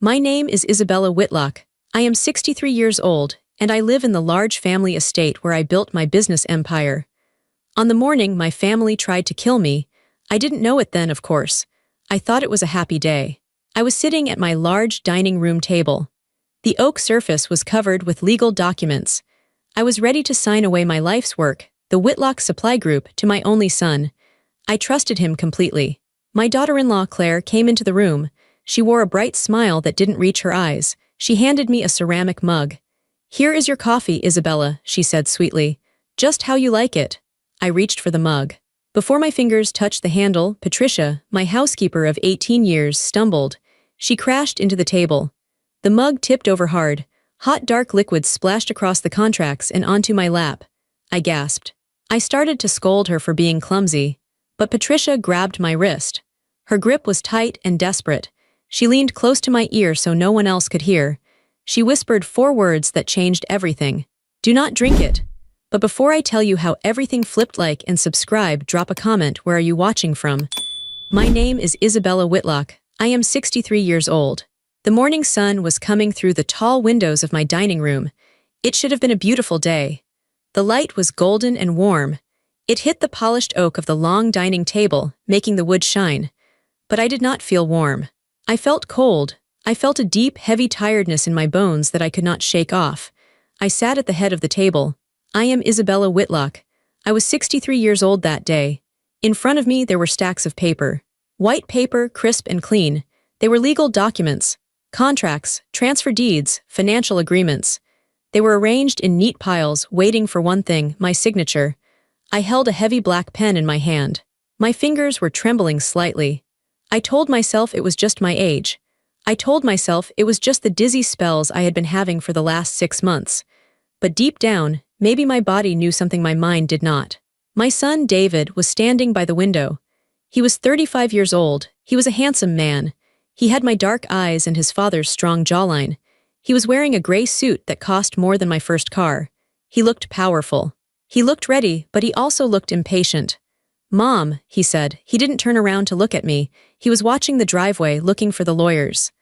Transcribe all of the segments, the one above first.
My name is Isabella Whitlock. I am 63 years old, and I live in the large family estate where I built my business empire. On the morning my family tried to kill me, I didn't know it then, of course. I thought it was a happy day. I was sitting at my large dining room table. The oak surface was covered with legal documents. I was ready to sign away my life's work, the Whitlock Supply Group, to my only son. I trusted him completely. My daughter-in-law Claire came into the room. She wore a bright smile that didn't reach her eyes. She handed me a ceramic mug. "Here is your coffee, Isabella," she said sweetly. "Just how you like it." I reached for the mug. Before my fingers touched the handle, Patricia, my housekeeper of 18 years, stumbled. She crashed into the table. The mug tipped over hard. Hot dark liquid splashed across the contracts and onto my lap. I gasped. I started to scold her for being clumsy. But Patricia grabbed my wrist. Her grip was tight and desperate. She leaned close to my ear so no one else could hear. She whispered 4 words that changed everything. "Do not drink it." But before I tell you how everything flipped, like and subscribe, drop a comment. Where are you watching from? My name is Isabella Whitlock. I am 63 years old. The morning sun was coming through the tall windows of my dining room. It should have been a beautiful day. The light was golden and warm. It hit the polished oak of the long dining table, making the wood shine. But I did not feel warm. I felt cold. I felt a deep, heavy tiredness in my bones that I could not shake off. I sat at the head of the table. I am Isabella Whitlock. I was 63 years old that day. In front of me there were stacks of paper. White paper, crisp and clean. They were legal documents. Contracts, transfer deeds, financial agreements. They were arranged in neat piles, waiting for one thing, my signature. I held a heavy black pen in my hand. My fingers were trembling slightly. I told myself it was just my age. I told myself it was just the dizzy spells I had been having for the last 6 months. But deep down, maybe my body knew something my mind did not. My son, David, was standing by the window. He was 35 years old. He was a handsome man. He had my dark eyes and his father's strong jawline. He was wearing a gray suit that cost more than my first car. He looked powerful. He looked ready, but he also looked impatient. "Mom," he said. He didn't turn around to look at me. He was watching the driveway, looking for the lawyers.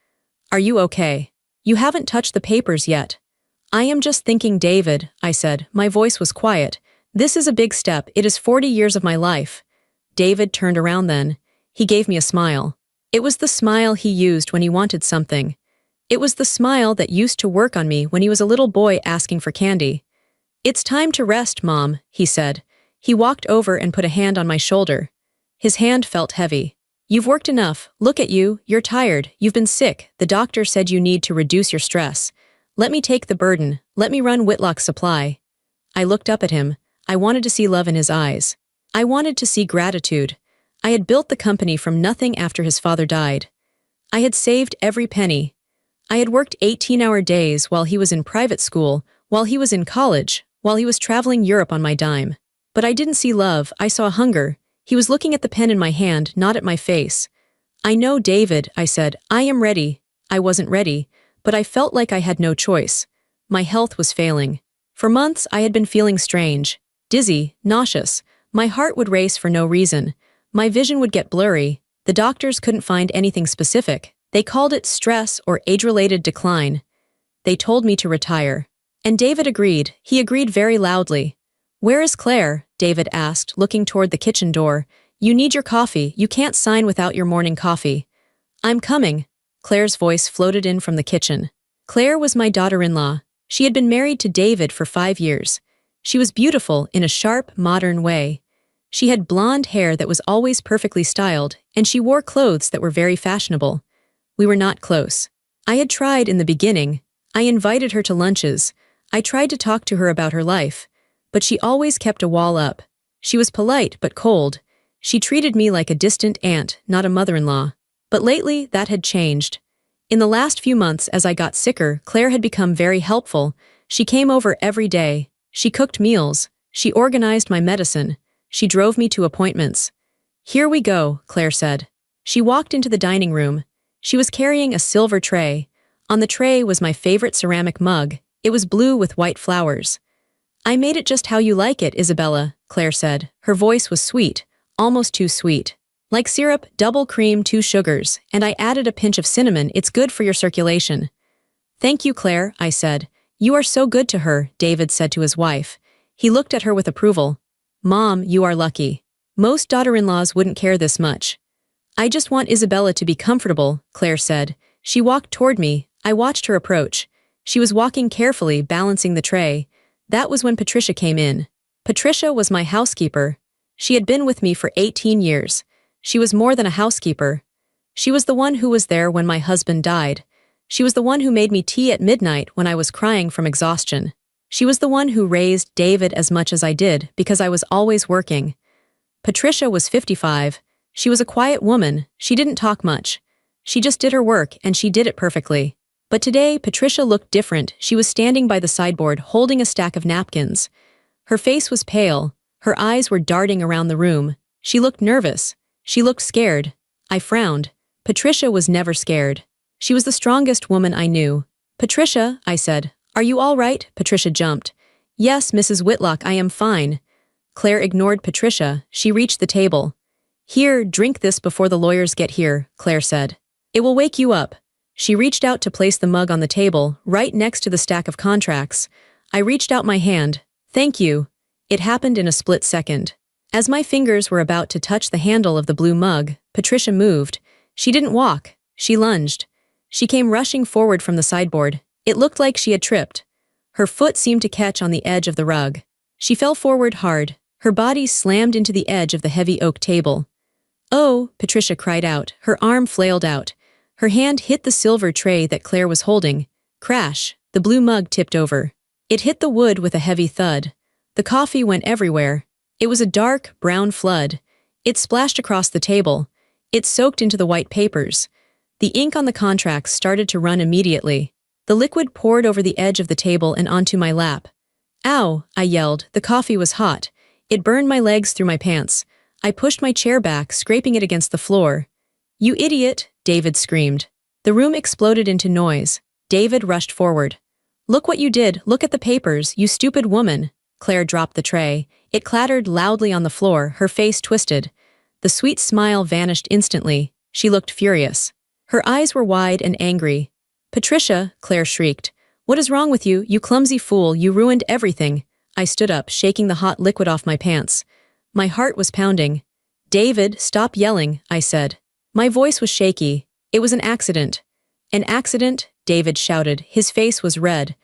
"Are you okay? You haven't touched the papers yet." "I am just thinking, David," I said. My voice was quiet. "This is a big step. It is 40 years of my life." David turned around then. He gave me a smile. It was the smile he used when he wanted something. It was the smile that used to work on me when he was a little boy asking for candy. "It's time to rest, Mom," he said. He walked over and put a hand on my shoulder. His hand felt heavy. "You've worked enough. Look at you. You're tired. You've been sick. The doctor said you need to reduce your stress. Let me take the burden. Let me run Whitlock Supply." I looked up at him. I wanted to see love in his eyes. I wanted to see gratitude. I had built the company from nothing after his father died. I had saved every penny. I had worked 18-hour days while he was in private school, while he was in college, while he was traveling Europe on my dime. But I didn't see love, I saw hunger. He was looking at the pen in my hand, not at my face. "I know, David," I said. "I am ready." I wasn't ready, but I felt like I had no choice. My health was failing. For months I had been feeling strange, dizzy, nauseous. My heart would race for no reason. My vision would get blurry. The doctors couldn't find anything specific. They called it stress or age-related decline. They told me to retire. And David agreed. He agreed very loudly. "Where is Claire?" David asked, looking toward the kitchen door. "You need your coffee. You can't sign without your morning coffee." "I'm coming." Claire's voice floated in from the kitchen. Claire was my daughter-in-law. She had been married to David for 5 years. She was beautiful in a sharp, modern way. She had blonde hair that was always perfectly styled, and she wore clothes that were very fashionable. We were not close. I had tried in the beginning. I invited her to lunches. I tried to talk to her about her life. But she always kept a wall up. She was polite but cold. She treated me like a distant aunt, not a mother-in-law. But lately, that had changed. In the last few months, as I got sicker, Claire had become very helpful. She came over every day. She cooked meals. She organized my medicine. She drove me to appointments. "Here we go," Claire said. She walked into the dining room. She was carrying a silver tray. On the tray was my favorite ceramic mug. It was blue with white flowers. "I made it just how you like it, Isabella," Claire said. Her voice was sweet, almost too sweet. Like syrup, double cream, 2 sugars, and I added a pinch of cinnamon. It's good for your circulation. Thank you, Claire, I said. You are so good to her, David said to his wife. He looked at her with approval. Mom, you are lucky. Most daughter-in-laws wouldn't care this much. I just want Isabella to be comfortable, Claire said. She walked toward me. I watched her approach. She was walking carefully, balancing the tray. That was when Patricia came in. Patricia was my housekeeper. She had been with me for 18 years. She was more than a housekeeper. She was the one who was there when my husband died. She was the one who made me tea at midnight when I was crying from exhaustion. She was the one who raised David as much as I did because I was always working. Patricia was 55. She was a quiet woman. She didn't talk much. She just did her work, and she did it perfectly. But today, Patricia looked different. She was standing by the sideboard, holding a stack of napkins. Her face was pale. Her eyes were darting around the room. She looked nervous. She looked scared. I frowned. Patricia was never scared. She was the strongest woman I knew. Patricia, I said. Are you all right? Patricia jumped. Yes, Mrs. Whitlock, I am fine. Claire ignored Patricia. She reached the table. Here, drink this before the lawyers get here, Claire said. It will wake you up. She reached out to place the mug on the table, right next to the stack of contracts. I reached out my hand. Thank you. It happened in a split second. As my fingers were about to touch the handle of the blue mug, Patricia moved. She didn't walk. She lunged. She came rushing forward from the sideboard. It looked like she had tripped. Her foot seemed to catch on the edge of the rug. She fell forward hard. Her body slammed into the edge of the heavy oak table. Oh, Patricia cried out. Her arm flailed out. Her hand hit the silver tray that Claire was holding. Crash! The blue mug tipped over. It hit the wood with a heavy thud. The coffee went everywhere. It was a dark, brown flood. It splashed across the table. It soaked into the white papers. The ink on the contracts started to run immediately. The liquid poured over the edge of the table and onto my lap. Ow! I yelled. The coffee was hot. It burned my legs through my pants. I pushed my chair back, scraping it against the floor. You idiot! David screamed. The room exploded into noise. David rushed forward. Look what you did. Look at the papers, you stupid woman. Claire dropped the tray. It clattered loudly on the floor, her face twisted. The sweet smile vanished instantly. She looked furious. Her eyes were wide and angry. Patricia, Claire shrieked. What is wrong with you, you clumsy fool? You ruined everything. I stood up, shaking the hot liquid off my pants. My heart was pounding. David, stop yelling, I said. My voice was shaky. It was an accident. An accident? David shouted. His face was red.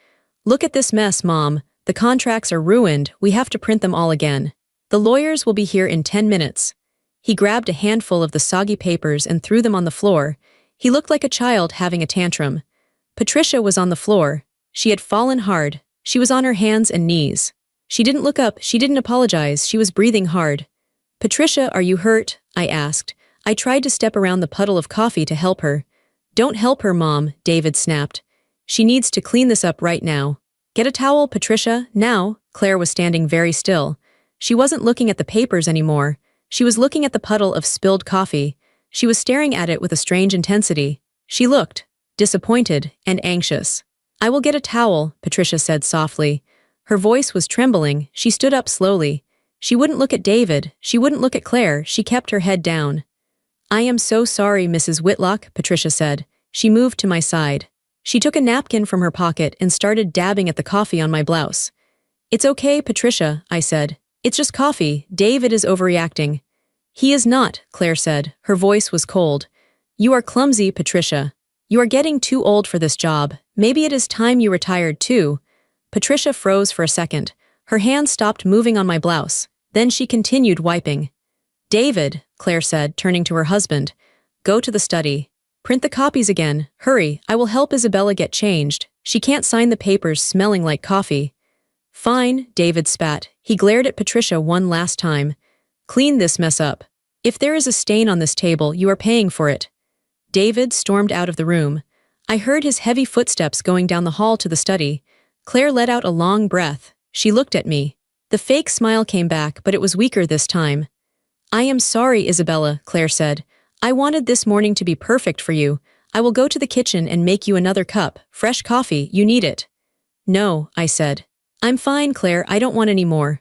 Look at this mess, Mom. The contracts are ruined. We have to print them all again. The lawyers will be here in 10 minutes. He grabbed a handful of the soggy papers and threw them on the floor. He looked like a child having a tantrum. Patricia was on the floor. She had fallen hard. She was on her hands and knees. She didn't look up. She didn't apologize. She was breathing hard. Patricia, are you hurt? I asked. I tried to step around the puddle of coffee to help her. Don't help her, Mom, David snapped. She needs to clean this up right now. Get a towel, Patricia, now. Claire was standing very still. She wasn't looking at the papers anymore. She was looking at the puddle of spilled coffee. She was staring at it with a strange intensity. She looked disappointed and anxious. I will get a towel, Patricia said softly. Her voice was trembling. She stood up slowly. She wouldn't look at David. She wouldn't look at Claire. She kept her head down. I am so sorry, Mrs. Whitlock, Patricia said. She moved to my side. She took a napkin from her pocket and started dabbing at the coffee on my blouse. It's okay, Patricia, I said. It's just coffee. David is overreacting. He is not, Claire said. Her voice was cold. You are clumsy, Patricia. You are getting too old for this job. Maybe it is time you retired too. Patricia froze for a second. Her hand stopped moving on my blouse. Then she continued wiping. David, Claire said, turning to her husband. Go to the study. Print the copies again. Hurry, I will help Isabella get changed. She can't sign the papers smelling like coffee. Fine, David spat. He glared at Patricia one last time. Clean this mess up. If there is a stain on this table, you are paying for it. David stormed out of the room. I heard his heavy footsteps going down the hall to the study. Claire let out a long breath. She looked at me. The fake smile came back, but it was weaker this time. I am sorry, Isabella, Claire said. I wanted this morning to be perfect for you. I will go to the kitchen and make you another cup. Fresh coffee, you need it. No, I said. I'm fine, Claire, I don't want any more.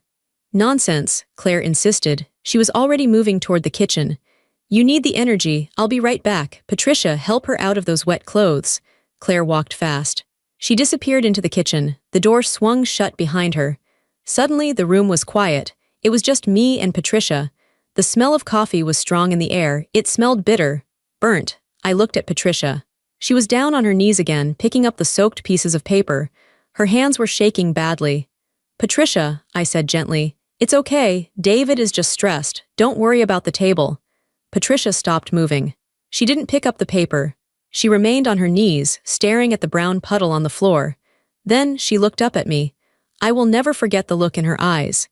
Nonsense, Claire insisted. She was already moving toward the kitchen. You need the energy, I'll be right back. Patricia, help her out of those wet clothes. Claire walked fast. She disappeared into the kitchen. The door swung shut behind her. Suddenly, the room was quiet. It was just me and Patricia. The smell of coffee was strong in the air. It smelled bitter. Burnt. I looked at Patricia. She was down on her knees again, picking up the soaked pieces of paper. Her hands were shaking badly. Patricia, I said gently, it's okay, David is just stressed. Don't worry about the table. Patricia stopped moving. She didn't pick up the paper. She remained on her knees, staring at the brown puddle on the floor. Then she looked up at me. I will never forget the look in her eyes.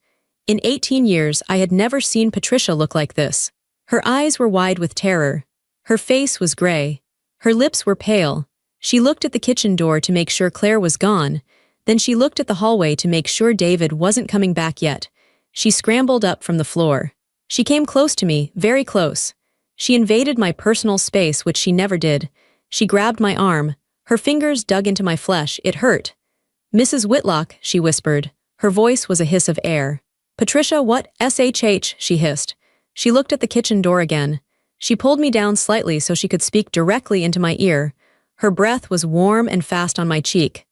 In 18 years, I had never seen Patricia look like this. Her eyes were wide with terror. Her face was gray. Her lips were pale. She looked at the kitchen door to make sure Claire was gone. Then she looked at the hallway to make sure David wasn't coming back yet. She scrambled up from the floor. She came close to me, very close. She invaded my personal space, which she never did. She grabbed my arm. Her fingers dug into my flesh. It hurt. Mrs. Whitlock, she whispered. Her voice was a hiss of air. Patricia, what? SHH, she hissed. She looked at the kitchen door again. She pulled me down slightly so she could speak directly into my ear. Her breath was warm and fast on my cheek.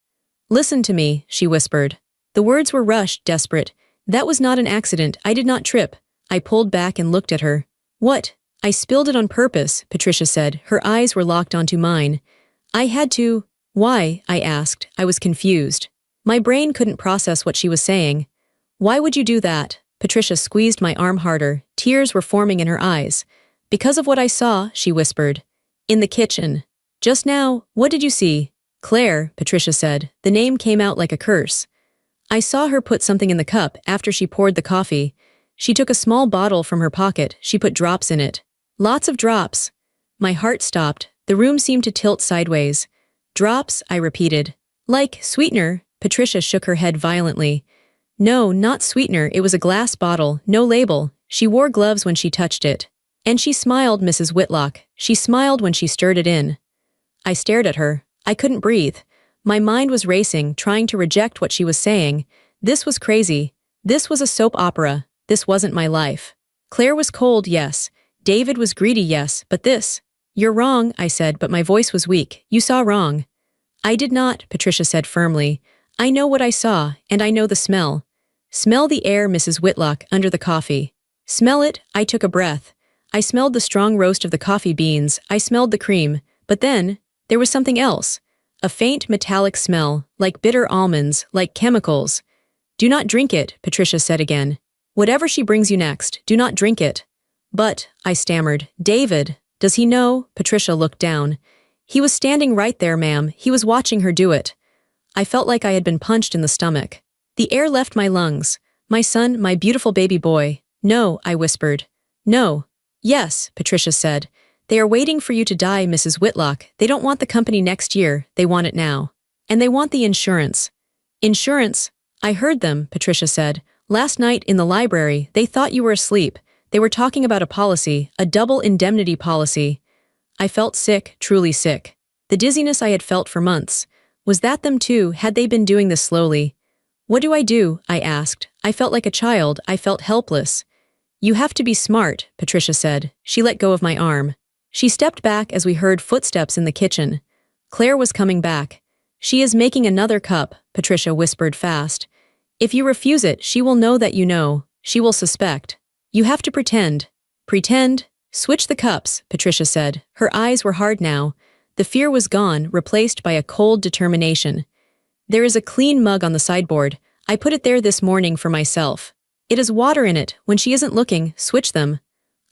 Listen to me, she whispered. The words were rushed, desperate. That was not an accident. I did not trip. I pulled back and looked at her. What? I spilled it on purpose, Patricia said. Her eyes were locked onto mine. I had to. Why? I asked. I was confused. My brain couldn't process what she was saying. Why would you do that? Patricia squeezed my arm harder. Tears were forming in her eyes. Because of what I saw, she whispered. In the kitchen. Just now, what did you see? Claire, Patricia said. The name came out like a curse. I saw her put something in the cup after she poured the coffee. She took a small bottle from her pocket. She put drops in it. Lots of drops. My heart stopped. The room seemed to tilt sideways. Drops, I repeated. Like sweetener, Patricia shook her head violently. No, not sweetener, it was a glass bottle, no label. She wore gloves when she touched it. And she smiled, Mrs. Whitlock. She smiled when she stirred it in. I stared at her. I couldn't breathe. My mind was racing, trying to reject what she was saying. This was crazy. This was a soap opera. This wasn't my life. Claire was cold, yes. David was greedy, yes, but this. You're wrong, I said, but my voice was weak. You saw wrong. I did not, Patricia said firmly. I know what I saw, and I know the smell. Smell the air, Mrs. Whitlock, under the coffee. Smell it, I took a breath. I smelled the strong roast of the coffee beans, I smelled the cream, but then, there was something else. A faint metallic smell, like bitter almonds, like chemicals. Do not drink it, Patricia said again. Whatever she brings you next, do not drink it. But, I stammered, David, does he know? Patricia looked down. He was standing right there, ma'am. He was watching her do it. I felt like I had been punched in the stomach. The air left my lungs. My son, my beautiful baby boy. No, I whispered. No. Yes, Patricia said. They are waiting for you to die, Mrs. Whitlock. They don't want the company next year. They want it now. And they want the insurance. Insurance? I heard them, Patricia said. Last night in the library, they thought you were asleep. They were talking about a policy, a double indemnity policy. I felt sick, truly sick. The dizziness I had felt for months. Was that them too? Had they been doing this slowly? What do? I asked. I felt like a child. I felt helpless. You have to be smart, Patricia said. She let go of my arm. She stepped back as we heard footsteps in the kitchen. Claire was coming back. She is making another cup, Patricia whispered fast. If you refuse it, she will know that you know. She will suspect. You have to pretend. Pretend? Switch the cups, Patricia said. Her eyes were hard now. The fear was gone, replaced by a cold determination. There is a clean mug on the sideboard. I put it there this morning for myself. It has water in it. When she isn't looking, switch them.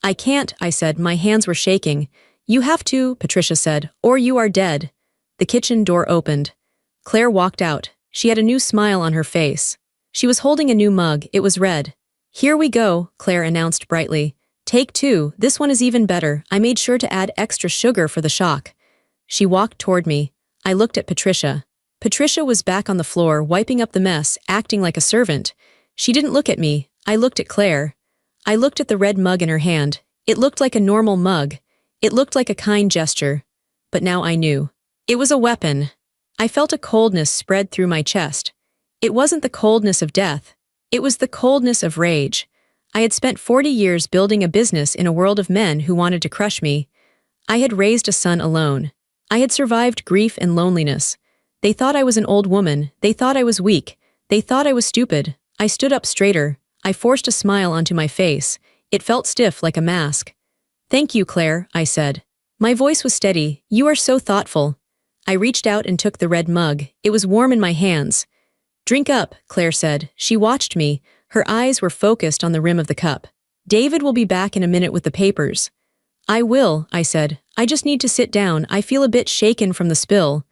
I can't, I said. My hands were shaking. You have to, Patricia said, or you are dead. The kitchen door opened. Claire walked out. She had a new smile on her face. She was holding a new mug. It was red. Here we go, Claire announced brightly. Take two. This one is even better. I made sure to add extra sugar for the shock. She walked toward me. I looked at Patricia. Patricia was back on the floor, wiping up the mess, acting like a servant. She didn't look at me. I looked at Claire. I looked at the red mug in her hand. It looked like a normal mug. It looked like a kind gesture. But now I knew. It was a weapon. I felt a coldness spread through my chest. It wasn't the coldness of death. It was the coldness of rage. I had spent 40 years building a business in a world of men who wanted to crush me. I had raised a son alone. I had survived grief and loneliness. They thought I was an old woman. They thought I was weak. They thought I was stupid. I stood up straighter. I forced a smile onto my face. It felt stiff like a mask. "Thank you, Claire," I said. My voice was steady. "You are so thoughtful." I reached out and took the red mug. It was warm in my hands. "Drink up," Claire said. She watched me. Her eyes were focused on the rim of the cup. "David will be back in a minute with the papers." "I will," I said. "I just need to sit down. I feel a bit shaken from the spill."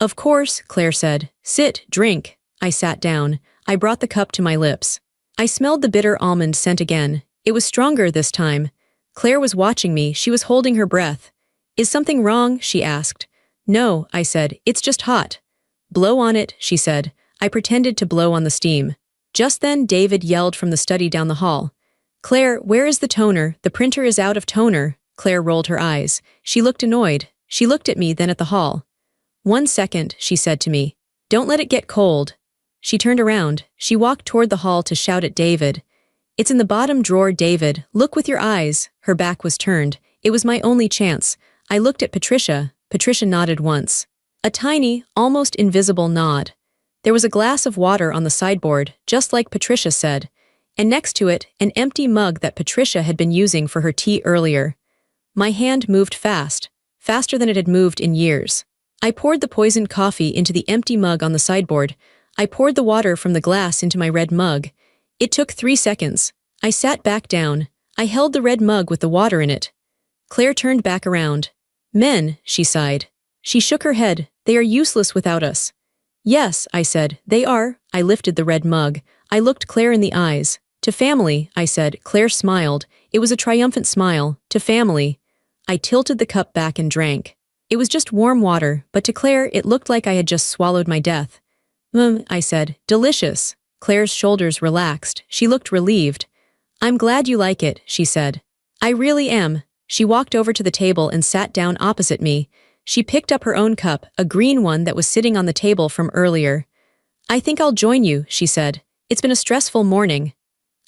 "Of course," Claire said. "Sit, drink." I sat down. I brought the cup to my lips. I smelled the bitter almond scent again. It was stronger this time. Claire was watching me. She was holding her breath. "Is something wrong?" she asked. "No," I said. "It's just hot." "Blow on it," she said. I pretended to blow on the steam. Just then David yelled from the study down the hall. "Claire, where is the toner? The printer is out of toner." Claire rolled her eyes. She looked annoyed. She looked at me, then at the hall. "1 second," she said to me. "Don't let it get cold." She turned around. She walked toward the hall to shout at David. "It's in the bottom drawer, David. Look with your eyes." Her back was turned. It was my only chance. I looked at Patricia. Patricia nodded once. A tiny, almost invisible nod. There was a glass of water on the sideboard, just like Patricia said, and next to it, an empty mug that Patricia had been using for her tea earlier. My hand moved fast, faster than it had moved in years. I poured the poisoned coffee into the empty mug on the sideboard. I poured the water from the glass into my red mug. It took 3 seconds. I sat back down. I held the red mug with the water in it. Claire turned back around. "Men," she sighed. She shook her head. "They are useless without us." "Yes," I said, "they are." I lifted the red mug. I looked Claire in the eyes. "To family," I said. Claire smiled. It was a triumphant smile. "To family." I tilted the cup back and drank. It was just warm water, but to Claire it looked like I had just swallowed my death. I said. "Delicious." Claire's shoulders relaxed. She looked relieved. "I'm glad you like it," she said. "I really am." She walked over to the table and sat down opposite me. She picked up her own cup, a green one that was sitting on the table from earlier. "I think I'll join you," she said. "It's been a stressful morning."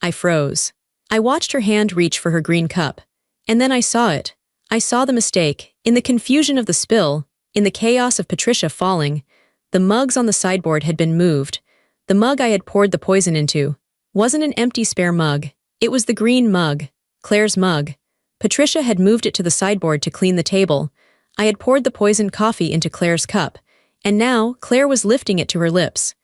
I froze. I watched her hand reach for her green cup. And then I saw it. I saw the mistake. In the confusion of the spill, in the chaos of Patricia falling, the mugs on the sideboard had been moved. The mug I had poured the poison into wasn't an empty spare mug. It was the green mug. Claire's mug. Patricia had moved it to the sideboard to clean the table. I had poured the poisoned coffee into Claire's cup, and now Claire was lifting it to her lips.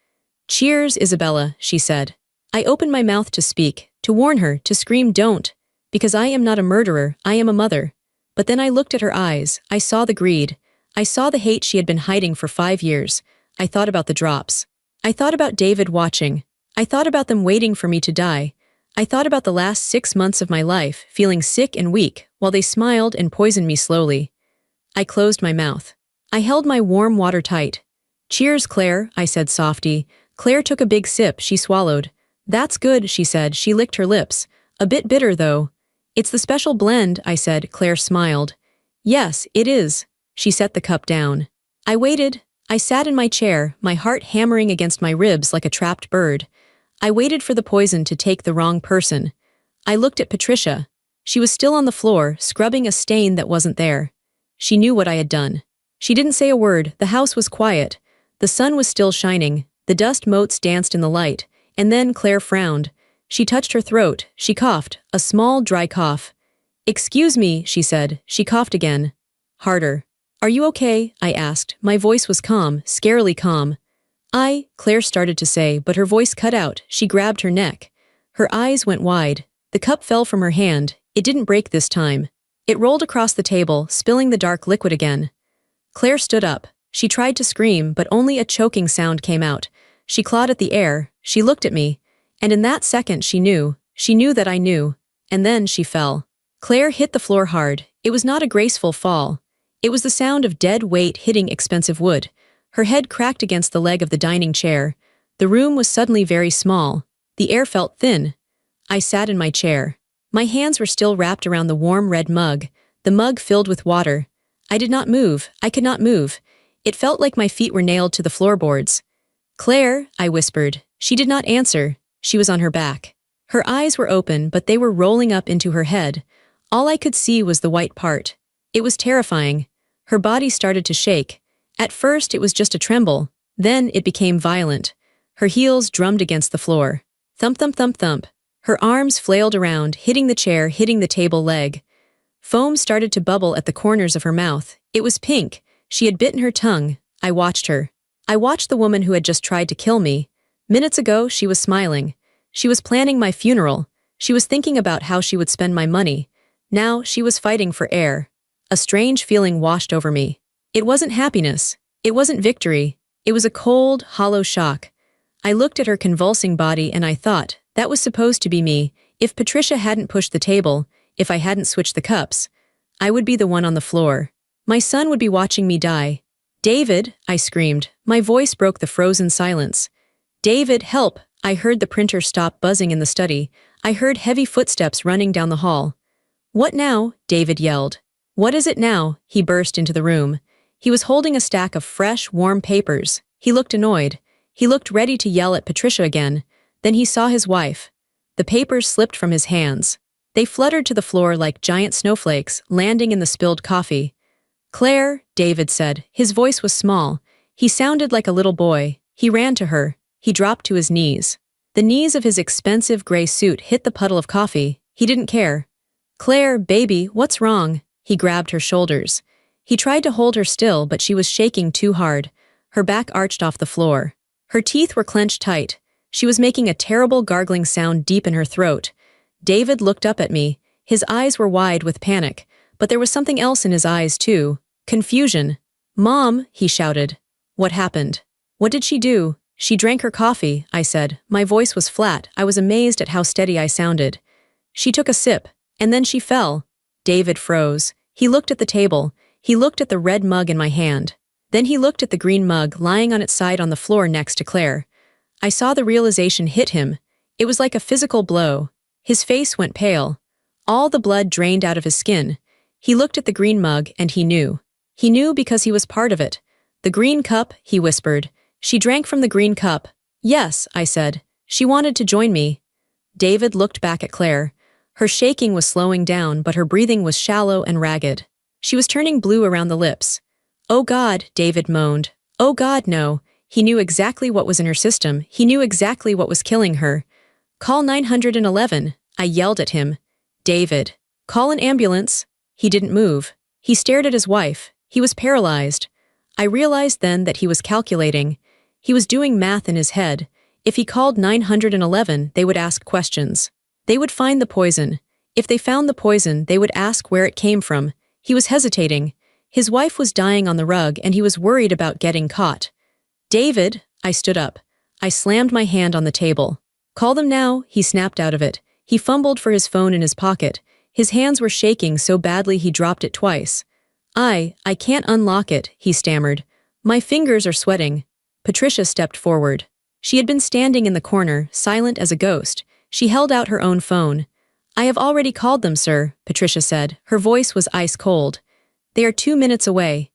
"Cheers, Isabella," she said. I opened my mouth to speak, to warn her, to scream don't, because I am not a murderer, I am a mother. But then I looked at her eyes. I saw the greed. I saw the hate she had been hiding for 5 years. I thought about the drops. I thought about David watching. I thought about them waiting for me to die. I thought about the last 6 months of my life, feeling sick and weak, while they smiled and poisoned me slowly. I closed my mouth. I held my warm water tight. "Cheers, Claire," I said softly. Claire took a big sip. She swallowed. "That's good," she said. She licked her lips. "A bit bitter, though." "It's the special blend," I said. Claire smiled. "Yes, it is." She set the cup down. I waited. I sat in my chair, my heart hammering against my ribs like a trapped bird. I waited for the poison to take the wrong person. I looked at Patricia. She was still on the floor, scrubbing a stain that wasn't there. She knew what I had done. She didn't say a word. The house was quiet. The sun was still shining. The dust motes danced in the light. And then Claire frowned. She touched her throat. She coughed, a small, dry cough. "Excuse me," she said. She coughed again. Harder. "Are you okay?" I asked. My voice was calm, scarily calm. Claire started to say, but her voice cut out. She grabbed her neck. Her eyes went wide. The cup fell from her hand. It didn't break this time. It rolled across the table, spilling the dark liquid again. Claire stood up. She tried to scream, but only a choking sound came out. She clawed at the air. She looked at me. And in that second she knew. She knew that I knew. And then she fell. Claire hit the floor hard. It was not a graceful fall. It was the sound of dead weight hitting expensive wood. Her head cracked against the leg of the dining chair. The room was suddenly very small. The air felt thin. I sat in my chair. My hands were still wrapped around the warm red mug, the mug filled with water. I did not move. I could not move. It felt like my feet were nailed to the floorboards. "Claire," I whispered. She did not answer. She was on her back. Her eyes were open, but they were rolling up into her head. All I could see was the white part. It was terrifying. Her body started to shake. At first it was just a tremble, then it became violent. Her heels drummed against the floor. Thump, thump, thump, thump. Her arms flailed around, hitting the chair, hitting the table leg. Foam started to bubble at the corners of her mouth. It was pink. She had bitten her tongue. I watched her. I watched the woman who had just tried to kill me. Minutes ago, she was smiling. She was planning my funeral. She was thinking about how she would spend my money. Now, she was fighting for air. A strange feeling washed over me. It wasn't happiness. It wasn't victory. It was a cold, hollow shock. I looked at her convulsing body and I thought, that was supposed to be me. If Patricia hadn't pushed the table, if I hadn't switched the cups, I would be the one on the floor. My son would be watching me die. David, I screamed. My voice broke the frozen silence. David, help! I heard the printer stop buzzing in the study. I heard heavy footsteps running down the hall. What now? David yelled. What is it now? He burst into the room. He was holding a stack of fresh, warm papers. He looked annoyed. He looked ready to yell at Patricia again. Then he saw his wife. The papers slipped from his hands. They fluttered to the floor like giant snowflakes, landing in the spilled coffee. Claire, David said. His voice was small. He sounded like a little boy. He ran to her. He dropped to his knees. The knees of his expensive gray suit hit the puddle of coffee. He didn't care. Claire, baby, what's wrong? He grabbed her shoulders. He tried to hold her still, but she was shaking too hard. Her back arched off the floor. Her teeth were clenched tight. She was making a terrible gargling sound deep in her throat. David looked up at me. His eyes were wide with panic, but there was something else in his eyes too. Confusion. Mom, he shouted. What happened? What did she do? She drank her coffee, I said. My voice was flat. I was amazed at how steady I sounded. She took a sip, and then she fell. David froze. He looked at the table. He looked at the red mug in my hand. Then he looked at the green mug lying on its side on the floor next to Claire. I saw the realization hit him. It was like a physical blow. His face went pale. All the blood drained out of his skin. He looked at the green mug and he knew. He knew because he was part of it. The green cup, he whispered. She drank from the green cup. Yes, I said. She wanted to join me. David looked back at Claire. Her shaking was slowing down, but her breathing was shallow and ragged. She was turning blue around the lips. Oh God, David moaned. Oh God, no. He knew exactly what was in her system. He knew exactly what was killing her. Call 911, I yelled at him. David, call an ambulance. He didn't move. He stared at his wife. He was paralyzed. I realized then that he was calculating. He was doing math in his head. If he called 911, they would ask questions. They would find the poison. If they found the poison, they would ask where it came from. He was hesitating. His wife was dying on the rug and he was worried about getting caught. David, I stood up. I slammed my hand on the table. Call them now, he snapped out of it. He fumbled for his phone in his pocket. His hands were shaking so badly he dropped it twice. I can't unlock it, he stammered. My fingers are sweating. Patricia stepped forward. She had been standing in the corner, silent as a ghost. She held out her own phone. I have already called them, sir, Patricia said. Her voice was ice cold. They are 2 minutes away.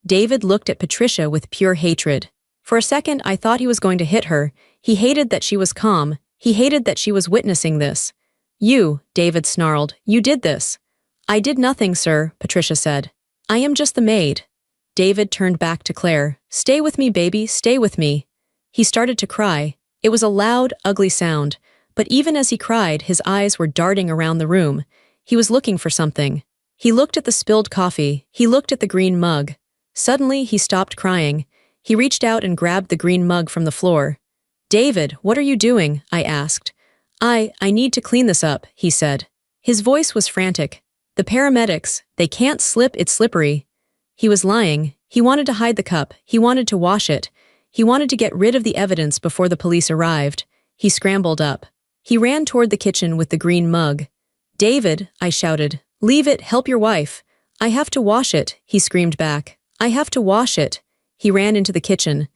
David looked at Patricia with pure hatred. For a second, I thought he was going to hit her. He hated that she was calm. He hated that she was witnessing this. You, David snarled, you did this. I did nothing, sir, Patricia said. I am just the maid. David turned back to Claire. Stay with me, baby, stay with me. He started to cry. It was a loud, ugly sound. But even as he cried, his eyes were darting around the room. He was looking for something. He looked at the spilled coffee. He looked at the green mug. Suddenly, he stopped crying. He reached out and grabbed the green mug from the floor. David, what are you doing? I asked. I need to clean this up, he said. His voice was frantic. The paramedics, they can't slip, it's slippery. He was lying. He wanted to hide the cup. He wanted to wash it. He wanted to get rid of the evidence before the police arrived. He scrambled up. He ran toward the kitchen with the green mug. David, I shouted, leave it, help your wife. I have to wash it, he screamed back. I have to wash it. He ran into the kitchen.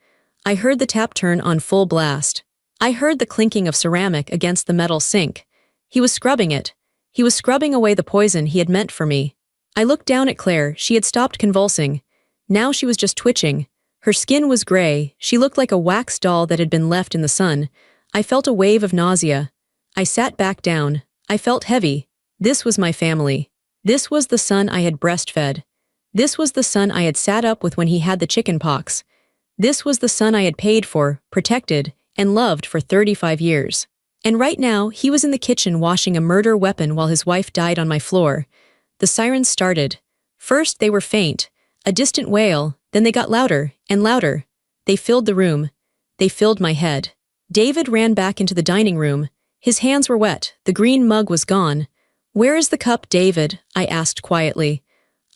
I heard the tap turn on full blast. I heard the clinking of ceramic against the metal sink. He was scrubbing it. He was scrubbing away the poison he had meant for me. I looked down at Claire. She had stopped convulsing. Now she was just twitching. Her skin was gray. She looked like a wax doll that had been left in the sun. I felt a wave of nausea. I sat back down. I felt heavy. This was my family. This was the son I had breastfed. This was the son I had sat up with when he had the chicken pox. This was the son I had paid for, protected, and loved for 35 years. And right now, he was in the kitchen washing a murder weapon while his wife died on my floor. The sirens started. First, they were faint, a distant wail, then they got louder and louder. They filled the room. They filled my head. David ran back into the dining room. His hands were wet. The green mug was gone. "Where is the cup, David?" I asked quietly.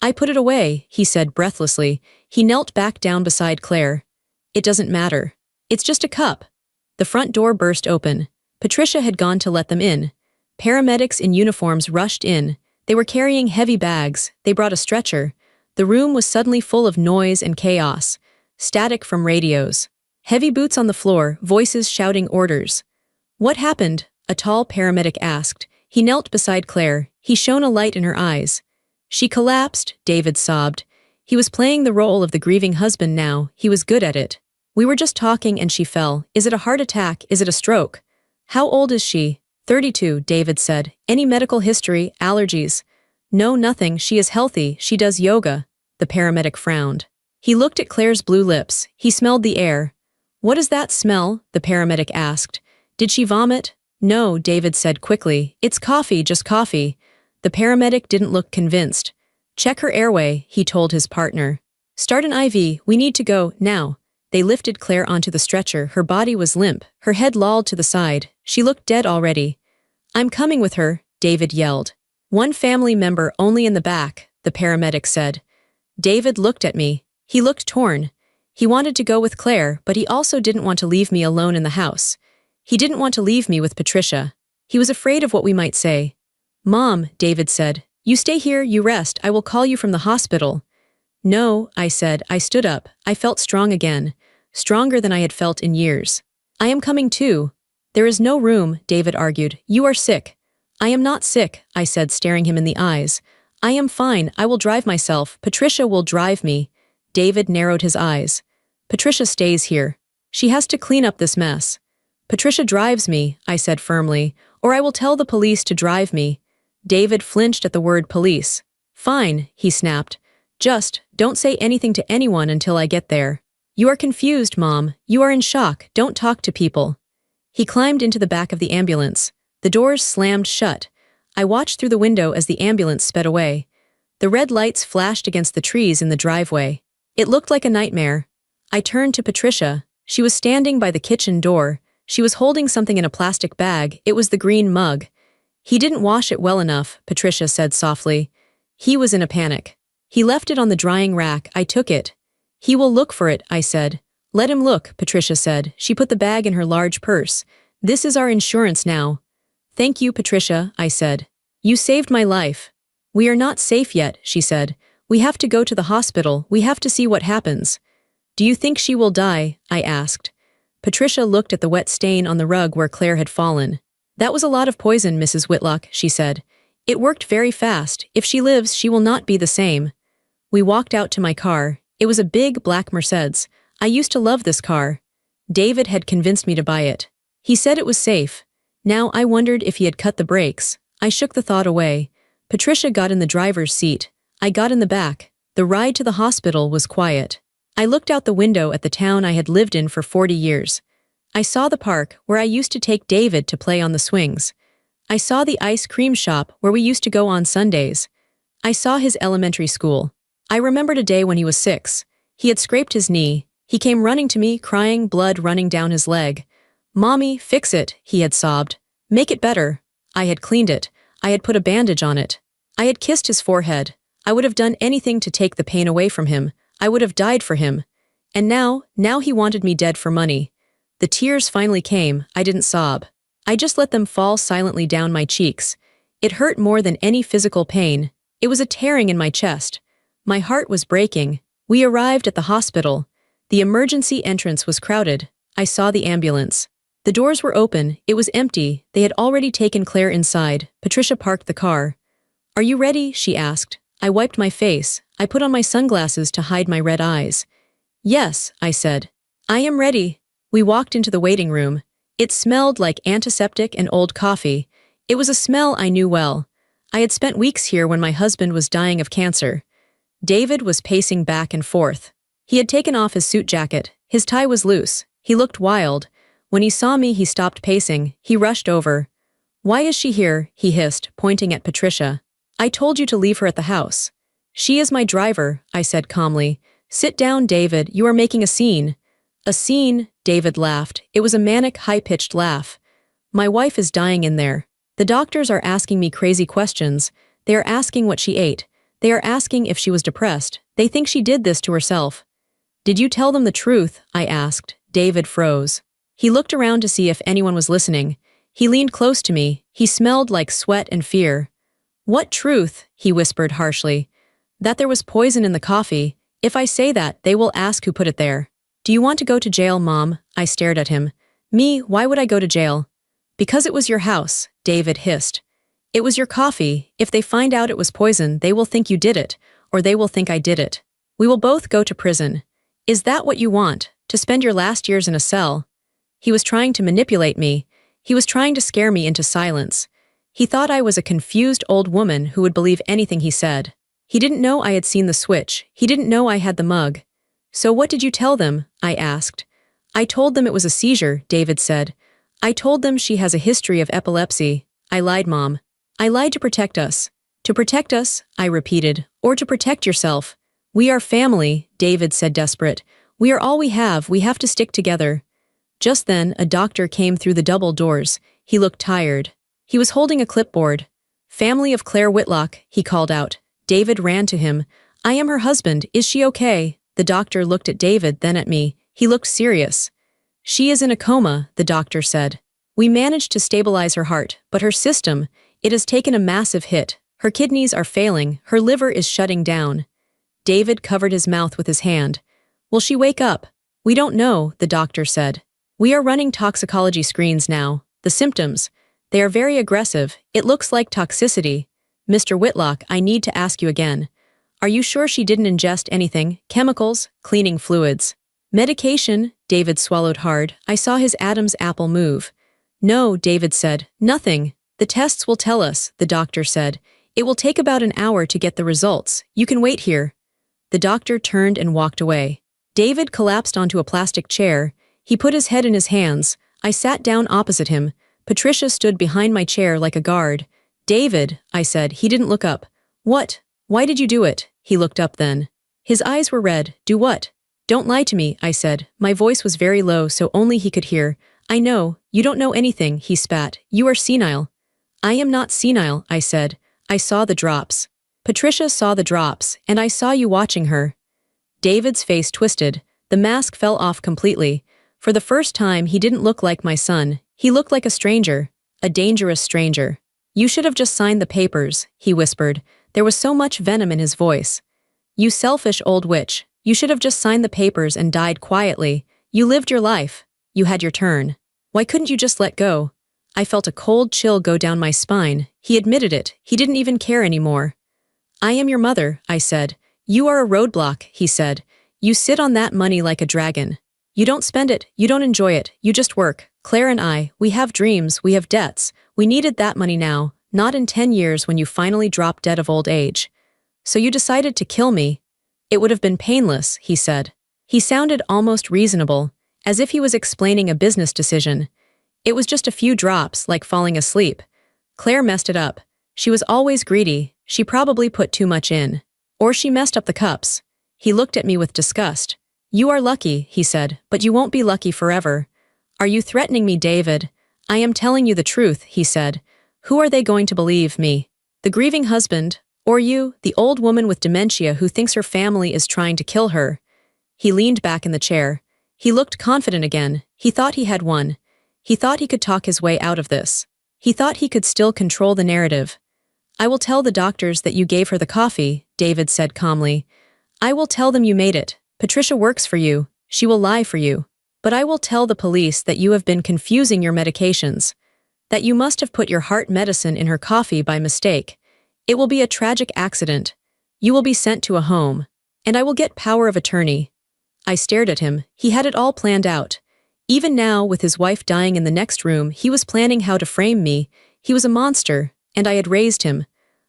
"I put it away," he said breathlessly. He knelt back down beside Claire. "It doesn't matter. It's just a cup." The front door burst open. Patricia had gone to let them in. Paramedics in uniforms rushed in. They were carrying heavy bags. They brought a stretcher. The room was suddenly full of noise and chaos. Static from radios. Heavy boots on the floor, voices shouting orders. "What happened?" a tall paramedic asked. He knelt beside Claire. He shone a light in her eyes. "She collapsed," David sobbed. He was playing the role of the grieving husband now. He was good at it. "We were just talking and she fell. Is it a heart attack? Is it a stroke?" "How old is she?" 32, David said. "Any medical history, allergies?" "No, nothing. She is healthy. She does yoga." The paramedic frowned. He looked at Claire's blue lips. He smelled the air. "What is that smell?" the paramedic asked. "Did she vomit?" "No," David said quickly. "It's coffee, just coffee." The paramedic didn't look convinced. "Check her airway," he told his partner. "Start an IV. We need to go, now." They lifted Claire onto the stretcher. Her body was limp. Her head lolled to the side. She looked dead already. "I'm coming with her," David yelled. "One family member only in the back," the paramedic said. David looked at me. He looked torn. He wanted to go with Claire, but he also didn't want to leave me alone in the house. He didn't want to leave me with Patricia. He was afraid of what we might say. "Mom," David said, "you stay here, you rest. I will call you from the hospital." "No," I said. I stood up. I felt strong again. Stronger than I had felt in years. "I am coming too." "There is no room," David argued. "You are sick." "I am not sick," I said, staring him in the eyes. "I am fine. I will drive myself. Patricia will drive me." David narrowed his eyes. "Patricia stays here. She has to clean up this mess." "Patricia drives me," I said firmly, "or I will tell the police to drive me." David flinched at the word police. "Fine," he snapped. "Just, don't say anything to anyone until I get there." "You are confused, Mom. You are in shock. Don't talk to people." He climbed into the back of the ambulance. The doors slammed shut. I watched through the window as the ambulance sped away. The red lights flashed against the trees in the driveway. It looked like a nightmare. I turned to Patricia. She was standing by the kitchen door. She was holding something in a plastic bag. It was the green mug. "He didn't wash it well enough," Patricia said softly. He was in a panic. "He left it on the drying rack. I took it." "He will look for it," I said. "Let him look," Patricia said. She put the bag in her large purse. "This is our insurance now." "Thank you, Patricia," I said. "You saved my life." "We are not safe yet," she said. "We have to go to the hospital. We have to see what happens." "Do you think she will die?" I asked. Patricia looked at the wet stain on the rug where Claire had fallen. "That was a lot of poison, Mrs. Whitlock," she said. "It worked very fast. If she lives, she will not be the same." We walked out to my car. It was a big, black Mercedes. I used to love this car. David had convinced me to buy it. He said it was safe. Now I wondered if he had cut the brakes. I shook the thought away. Patricia got in the driver's seat. I got in the back. The ride to the hospital was quiet. I looked out the window at the town I had lived in for 40 years. I saw the park where I used to take David to play on the swings. I saw the ice cream shop where we used to go on Sundays. I saw his elementary school. I remembered a day when he was 6. He had scraped his knee. He came running to me, crying, blood running down his leg. "Mommy, fix it," he had sobbed. "Make it better." I had cleaned it. I had put a bandage on it. I had kissed his forehead. I would have done anything to take the pain away from him. I would have died for him. And now he wanted me dead for money. The tears finally came. I didn't sob. I just let them fall silently down my cheeks. It hurt more than any physical pain. It was a tearing in my chest. My heart was breaking. We arrived at the hospital. The emergency entrance was crowded. I saw the ambulance. The doors were open. It was empty. They had already taken Claire inside. Patricia parked the car. "Are you ready?" she asked. I wiped my face. I put on my sunglasses to hide my red eyes. "Yes," I said. "I am ready." We walked into the waiting room. It smelled like antiseptic and old coffee. It was a smell I knew well. I had spent weeks here when my husband was dying of cancer. David was pacing back and forth. He had taken off his suit jacket. His tie was loose. He looked wild. When he saw me, he stopped pacing. He rushed over. "Why is she here?" he hissed, pointing at Patricia. "I told you to leave her at the house." "She is my driver," I said calmly. "Sit down, David. You are making a scene." "A scene?" David laughed. It was a manic, high-pitched laugh. "My wife is dying in there. The doctors are asking me crazy questions. They are asking what she ate. They are asking if she was depressed. They think she did this to herself." "Did you tell them the truth?" I asked. David froze. He looked around to see if anyone was listening. He leaned close to me. He smelled like sweat and fear. "What truth?" he whispered harshly. "That there was poison in the coffee. If I say that, they will ask who put it there." "Do you want to go to jail, Mom?" I stared at him. "Me? Why would I go to jail?" "Because it was your house," David hissed. "It was your coffee. If they find out it was poison, they will think you did it, or they will think I did it. We will both go to prison. Is that what you want, to spend your last years in a cell?" He was trying to manipulate me. He was trying to scare me into silence. He thought I was a confused old woman who would believe anything he said. He didn't know I had seen the switch. He didn't know I had the mug. "So what did you tell them?" I asked. "I told them it was a seizure," David said. "I told them she has a history of epilepsy." "I lied, Mom. I lied to protect us." "To protect us," I repeated, "or to protect yourself." "We are family," David said, desperate. "We are all we have to stick together." Just then, a doctor came through the double doors. He looked tired. He was holding a clipboard. "Family of Claire Whitlock," he called out. David ran to him. "I am her husband. Is she okay?" The doctor looked at David, then at me. He looked serious. "She is in a coma," the doctor said. "We managed to stabilize her heart, but her system, it has taken a massive hit. Her kidneys are failing, her liver is shutting down." David covered his mouth with his hand. "Will she wake up?" "We don't know," the doctor said. "We are running toxicology screens now. The symptoms, they are very aggressive. It looks like toxicity." "Mr. Whitlock, I need to ask you again. Are you sure she didn't ingest anything? Chemicals? Cleaning fluids? Medication?" David swallowed hard. I saw his Adam's apple move. "No," David said. "Nothing. The tests will tell us," the doctor said. "It will take about an hour to get the results. You can wait here." The doctor turned and walked away. David collapsed onto a plastic chair. He put his head in his hands. I sat down opposite him. Patricia stood behind my chair like a guard. "David," I said. He didn't look up. "What? Why did you do it?" He looked up then. His eyes were red. "Do what?" "Don't lie to me," I said. My voice was very low so only he could hear. "I know. You don't know anything," he spat. "You are senile." "I am not senile," I said. "I saw the drops." "Patricia saw the drops, and I saw you watching her." David's face twisted. The mask fell off completely. For the first time, he didn't look like my son. He looked like a stranger. A dangerous stranger. "You should have just signed the papers," he whispered. There was so much venom in his voice. "You selfish old witch. You should have just signed the papers and died quietly. You lived your life. You had your turn. Why couldn't you just let go?" I felt a cold chill go down my spine. He admitted it. He didn't even care anymore. "I am your mother," I said. "You are a roadblock," he said. "You sit on that money like a dragon. You don't spend it, you don't enjoy it, you just work. Claire and I, we have dreams, we have debts. We needed that money now, not in 10 years when you finally drop dead of old age. So you decided to kill me. It would have been painless," he said. He sounded almost reasonable, as if he was explaining a business decision. "It was just a few drops, like falling asleep. Claire messed it up. She was always greedy. She probably put too much in. Or she messed up the cups." He looked at me with disgust. "You are lucky," he said, "but you won't be lucky forever." "Are you threatening me, David?" "I am telling you the truth," he said. "Who are they going to believe, me? The grieving husband? Or you, the old woman with dementia who thinks her family is trying to kill her?" He leaned back in the chair. He looked confident again. He thought he had won. He thought he could talk his way out of this. He thought he could still control the narrative. "I will tell the doctors that you gave her the coffee," David said calmly. "I will tell them you made it. Patricia works for you. She will lie for you. But I will tell the police that you have been confusing your medications. That you must have put your heart medicine in her coffee by mistake. It will be a tragic accident. You will be sent to a home. And I will get power of attorney." I stared at him. He had it all planned out. Even now, with his wife dying in the next room, he was planning how to frame me. He was a monster, and I had raised him.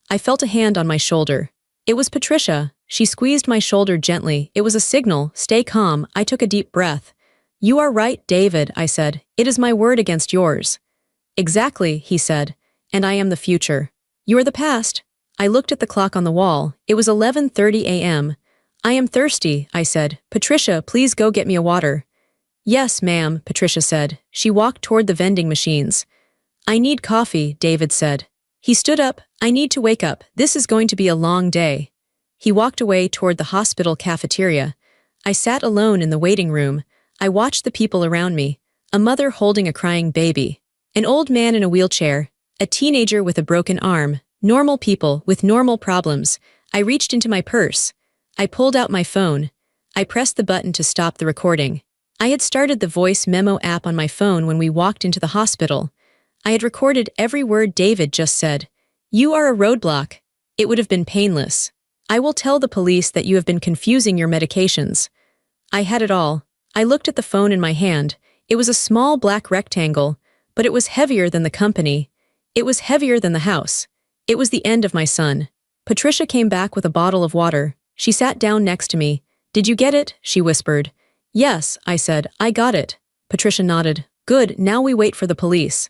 I felt a hand on my shoulder. It was Patricia. She squeezed my shoulder gently. It was a signal. Stay calm. I took a deep breath. You are right, David, I said. It is my word against yours. Exactly, he said. And I am the future. You are the past. I looked at the clock on the wall. It was 11:30 a.m. I am thirsty, I said. Patricia, please go get me a water. Yes, ma'am, Patricia said. She walked toward the vending machines. I need coffee, David said. He stood up. I need to wake up. This is going to be a long day. He walked away toward the hospital cafeteria. I sat alone in the waiting room. I watched the people around me. A mother holding a crying baby. An old man in a wheelchair. A teenager with a broken arm. Normal people with normal problems. I reached into my purse. I pulled out my phone. I pressed the button to stop the recording. I had started the voice memo app on my phone when we walked into the hospital. I had recorded every word David just said. You are a roadblock. It would have been painless. I will tell the police that you have been confusing your medications. I had it all. I looked at the phone in my hand. It was a small black rectangle, but it was heavier than the company. It was heavier than the house. It was the end of my son. Patricia came back with a bottle of water. She sat down next to me. Did you get it? She whispered. Yes, I said. I got it. Patricia nodded. Good, now we wait for the police.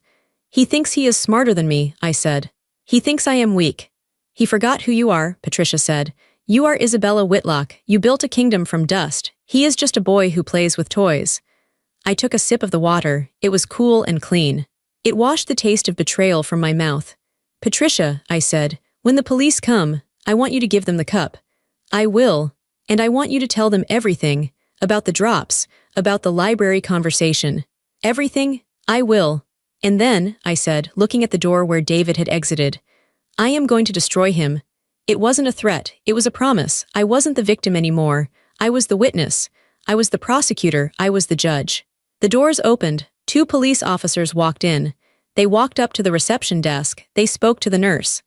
He thinks he is smarter than me, I said. He thinks I am weak. He forgot who you are, Patricia said. You are Isabella Whitlock. You built a kingdom from dust. He is just a boy who plays with toys. I took a sip of the water. It was cool and clean. It washed the taste of betrayal from my mouth. Patricia, I said, when the police come, I want you to give them the cup. I will. And I want you to tell them everything. About the drops. About the library conversation. Everything. I will. And then, I said, looking at the door where David had exited, I am going to destroy him. It wasn't a threat. It was a promise. I wasn't the victim anymore. I was the witness. I was the prosecutor. I was the judge. The doors opened. 2 police officers walked in. They walked up to the reception desk. They spoke to the nurse.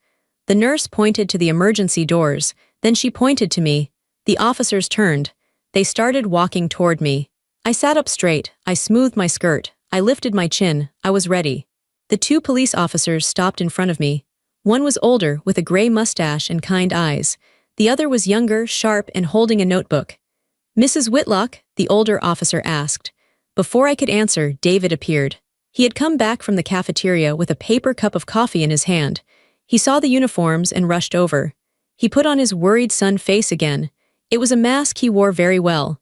The nurse pointed to the emergency doors. Then she pointed to me. The officers turned. They started walking toward me. I sat up straight. I smoothed my skirt. I lifted my chin. I was ready. The 2 police officers stopped in front of me. One was older, with a gray mustache and kind eyes. The other was younger, sharp, and holding a notebook. Mrs. Whitlock? The older officer asked. Before I could answer, David appeared. He had come back from the cafeteria with a paper cup of coffee in his hand. He saw the uniforms and rushed over. He put on his worried son face again. It was a mask he wore very well.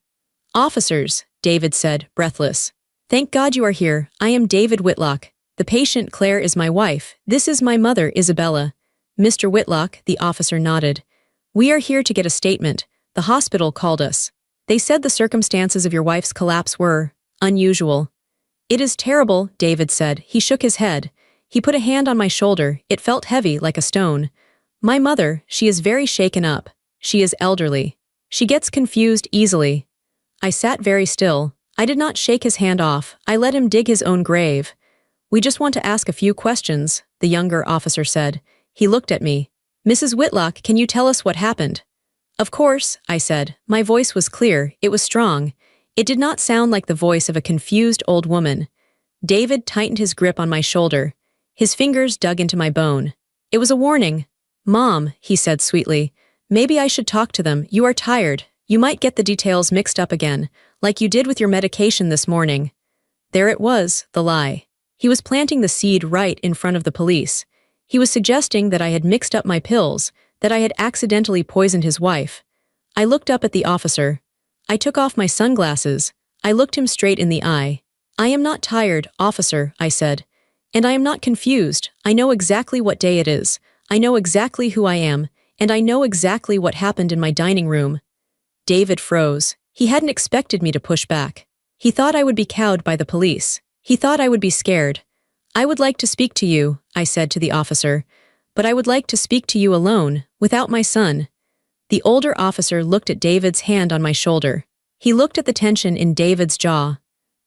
Officers, David said, breathless. Thank God you are here. I am David Whitlock. The patient, Claire, is my wife. This is my mother, Isabella. Mr. Whitlock, the officer nodded. We are here to get a statement. The hospital called us. They said the circumstances of your wife's collapse were unusual. It is terrible, David said. He shook his head. He put a hand on my shoulder. It felt heavy, like a stone. My mother, she is very shaken up. She is elderly. She gets confused easily. I sat very still. I did not shake his hand off. I let him dig his own grave. We just want to ask a few questions, the younger officer said. He looked at me. Mrs. Whitlock, can you tell us what happened? Of course, I said. My voice was clear. It was strong. It did not sound like the voice of a confused old woman. David tightened his grip on my shoulder. His fingers dug into my bone. It was a warning. Mom, he said sweetly, maybe I should talk to them. You are tired. You might get the details mixed up again, like you did with your medication this morning. There it was, the lie. He was planting the seed right in front of the police. He was suggesting that I had mixed up my pills, that I had accidentally poisoned his wife. I looked up at the officer. I took off my sunglasses. I looked him straight in the eye. I am not tired, officer, I said. And I am not confused. I know exactly what day it is. I know exactly who I am, and I know exactly what happened in my dining room. David froze. He hadn't expected me to push back. He thought I would be cowed by the police. He thought I would be scared. I would like to speak to you, I said to the officer, but I would like to speak to you alone, without my son. The older officer looked at David's hand on my shoulder. He looked at the tension in David's jaw.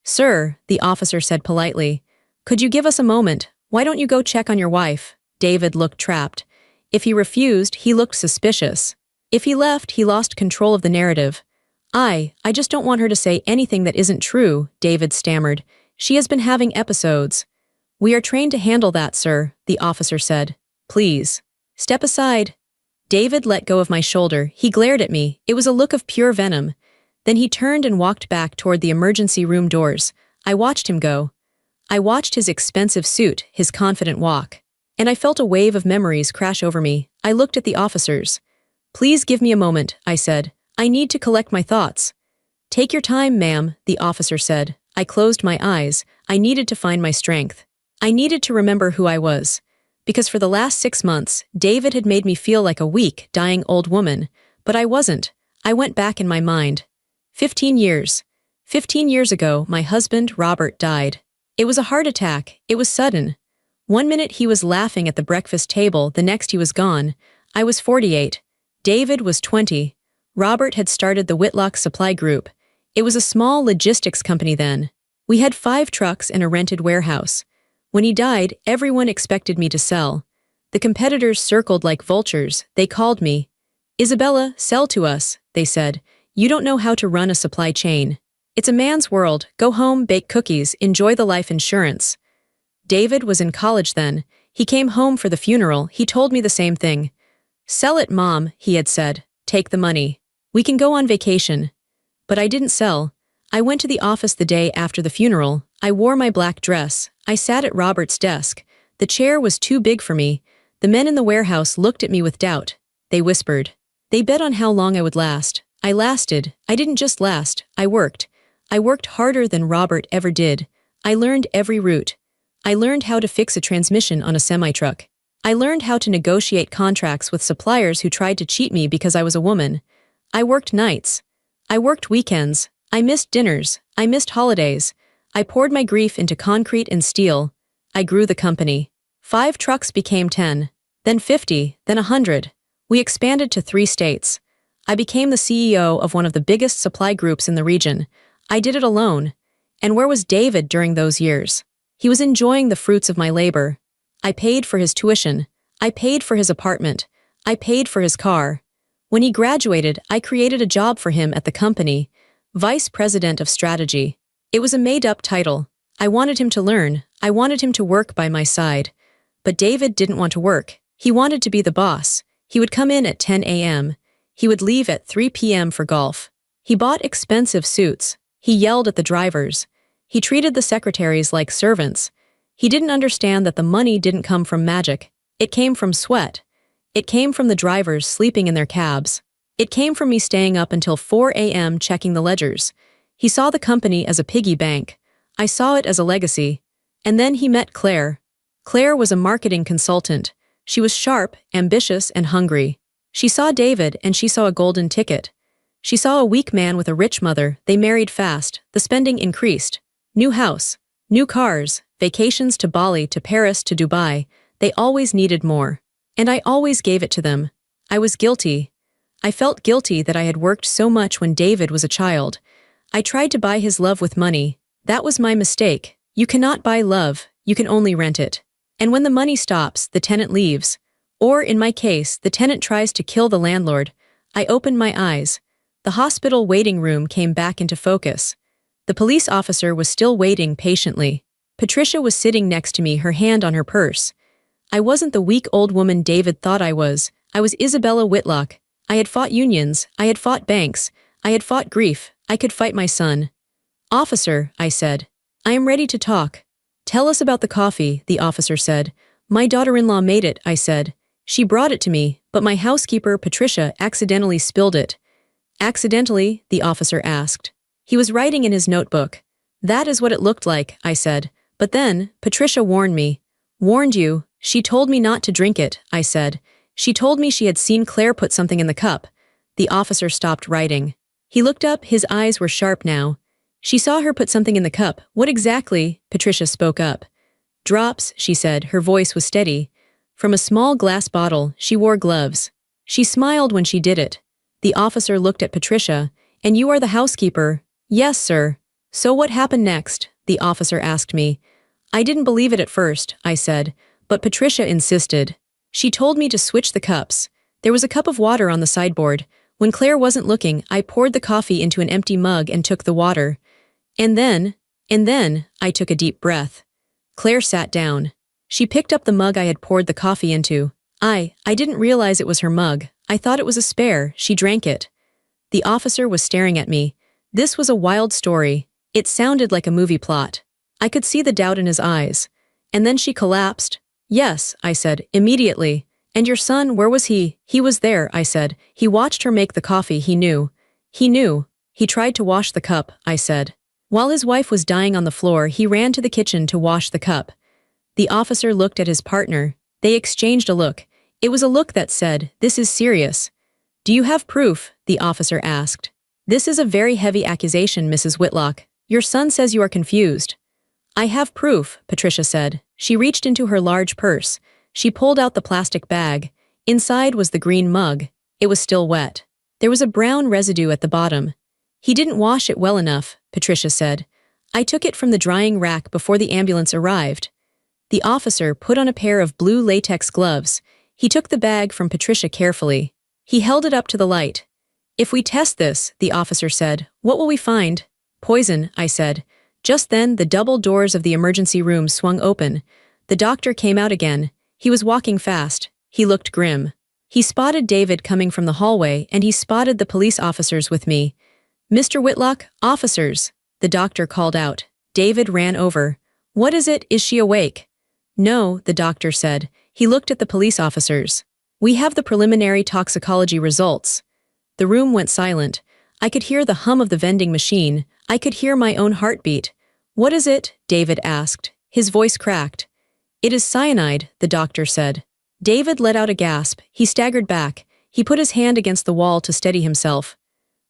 Sir, the officer said politely, could you give us a moment? Why don't you go check on your wife? David looked trapped. If he refused, he looked suspicious. If he left, he lost control of the narrative. I just don't want her to say anything that isn't true, David stammered. She has been having episodes. We are trained to handle that, sir, the officer said. Please. Step aside. David let go of my shoulder. He glared at me. It was a look of pure venom. Then he turned and walked back toward the emergency room doors. I watched him go. I watched his expensive suit, his confident walk. And I felt a wave of memories crash over me. I looked at the officers. Please give me a moment, I said. I need to collect my thoughts. Take your time, ma'am, the officer said. I closed my eyes. I needed to find my strength. I needed to remember who I was. Because for the last 6 months, David had made me feel like a weak, dying old woman. But I wasn't. I went back in my mind. 15 years. 15 years ago, my husband, Robert, died. It was a heart attack. It was sudden. One minute he was laughing at the breakfast table, the next he was gone. I was 48. David was 20. Robert had started the Whitlock Supply Group. It was a small logistics company then. We had 5 trucks and a rented warehouse. When he died, everyone expected me to sell. The competitors circled like vultures. They called me. Isabella, sell to us, they said. You don't know how to run a supply chain. It's a man's world. Go home, bake cookies, enjoy the life insurance. David was in college then. He came home for the funeral. He told me the same thing. Sell it, Mom, he had said. Take the money. We can go on vacation. But I didn't sell. I went to the office the day after the funeral. I wore my black dress. I sat at Robert's desk. The chair was too big for me. The men in the warehouse looked at me with doubt. They whispered. They bet on how long I would last. I lasted. I didn't just last. I worked. I worked harder than Robert ever did. I learned every route. I learned how to fix a transmission on a semi-truck. I learned how to negotiate contracts with suppliers who tried to cheat me because I was a woman. I worked nights. I worked weekends. I missed dinners. I missed holidays. I poured my grief into concrete and steel. I grew the company. 5 trucks became 10, then 50, then 100. We expanded to 3 states. I became the CEO of one of the biggest supply groups in the region. I did it alone. And where was David during those years? He was enjoying the fruits of my labor. I paid for his tuition. I paid for his apartment. I paid for his car. When he graduated, I created a job for him at the company, Vice President of Strategy. It was a made-up title. I wanted him to learn. I wanted him to work by my side. But David didn't want to work. He wanted to be the boss. He would come in at 10 a.m. He would leave at 3 p.m. for golf. He bought expensive suits. He yelled at the drivers. He treated the secretaries like servants. He didn't understand that the money didn't come from magic. It came from sweat. It came from the drivers sleeping in their cabs. It came from me staying up until 4 a.m. checking the ledgers. He saw the company as a piggy bank. I saw it as a legacy. And then he met Claire. Claire was a marketing consultant. She was sharp, ambitious, and hungry. She saw David and she saw a golden ticket. She saw a weak man with a rich mother. They married fast. The spending increased. New house, new cars, vacations to Bali, to Paris, to Dubai. They always needed more. And I always gave it to them. I was guilty. I felt guilty that I had worked so much when David was a child. I tried to buy his love with money. That was my mistake. You cannot buy love, you can only rent it. And when the money stops, the tenant leaves. Or, in my case, the tenant tries to kill the landlord. I opened my eyes. The hospital waiting room came back into focus. The police officer was still waiting patiently. Patricia was sitting next to me, her hand on her purse. I wasn't the weak old woman David thought I was. I was Isabella Whitlock. I had fought unions. I had fought banks. I had fought grief. I could fight my son. Officer, I said. I am ready to talk. Tell us about the coffee, the officer said. My daughter-in-law made it, I said. She brought it to me, but my housekeeper, Patricia, accidentally spilled it. Accidentally? The officer asked. He was writing in his notebook. That is what it looked like, I said. But then, Patricia warned me. Warned you? She told me not to drink it, I said. She told me she had seen Claire put something in the cup. The officer stopped writing. He looked up, his eyes were sharp now. She saw her put something in the cup. What exactly? Patricia spoke up. Drops, she said, her voice was steady. From a small glass bottle, she wore gloves. She smiled when she did it. The officer looked at Patricia. And you are the housekeeper? Yes, sir. So what happened next? The officer asked me. I didn't believe it at first, I said, but Patricia insisted. She told me to switch the cups. There was a cup of water on the sideboard. When Claire wasn't looking, I poured the coffee into an empty mug and took the water. And then, I took a deep breath. Claire sat down. She picked up the mug I had poured the coffee into. I didn't realize it was her mug. I thought it was a spare. She drank it. The officer was staring at me. This was a wild story. It sounded like a movie plot. I could see the doubt in his eyes. And then she collapsed. Yes, I said, immediately. And your son, where was he? He was there, I said. He watched her make the coffee, he knew. He knew. He tried to wash the cup, I said. While his wife was dying on the floor, he ran to the kitchen to wash the cup. The officer looked at his partner. They exchanged a look. It was a look that said, "This is serious." "Do you have proof?" the officer asked. "This is a very heavy accusation, Mrs. Whitlock. Your son says you are confused." "I have proof," Patricia said. She reached into her large purse. She pulled out the plastic bag. Inside was the green mug. It was still wet. There was a brown residue at the bottom. "He didn't wash it well enough," Patricia said. "I took it from the drying rack before the ambulance arrived." The officer put on a pair of blue latex gloves. He took the bag from Patricia carefully. He held it up to the light. "If we test this," the officer said, "what will we find?" "Poison," I said. Just then, the double doors of the emergency room swung open. The doctor came out again. He was walking fast. He looked grim. He spotted David coming from the hallway, and he spotted the police officers with me. "Mr. Whitlock, officers," the doctor called out. David ran over. "What is it? Is she awake?" "No," the doctor said. He looked at the police officers. "We have the preliminary toxicology results." The room went silent. I could hear the hum of the vending machine. I could hear my own heartbeat. "What is it?" David asked. His voice cracked. "It is cyanide," the doctor said. David let out a gasp. He staggered back. He put his hand against the wall to steady himself.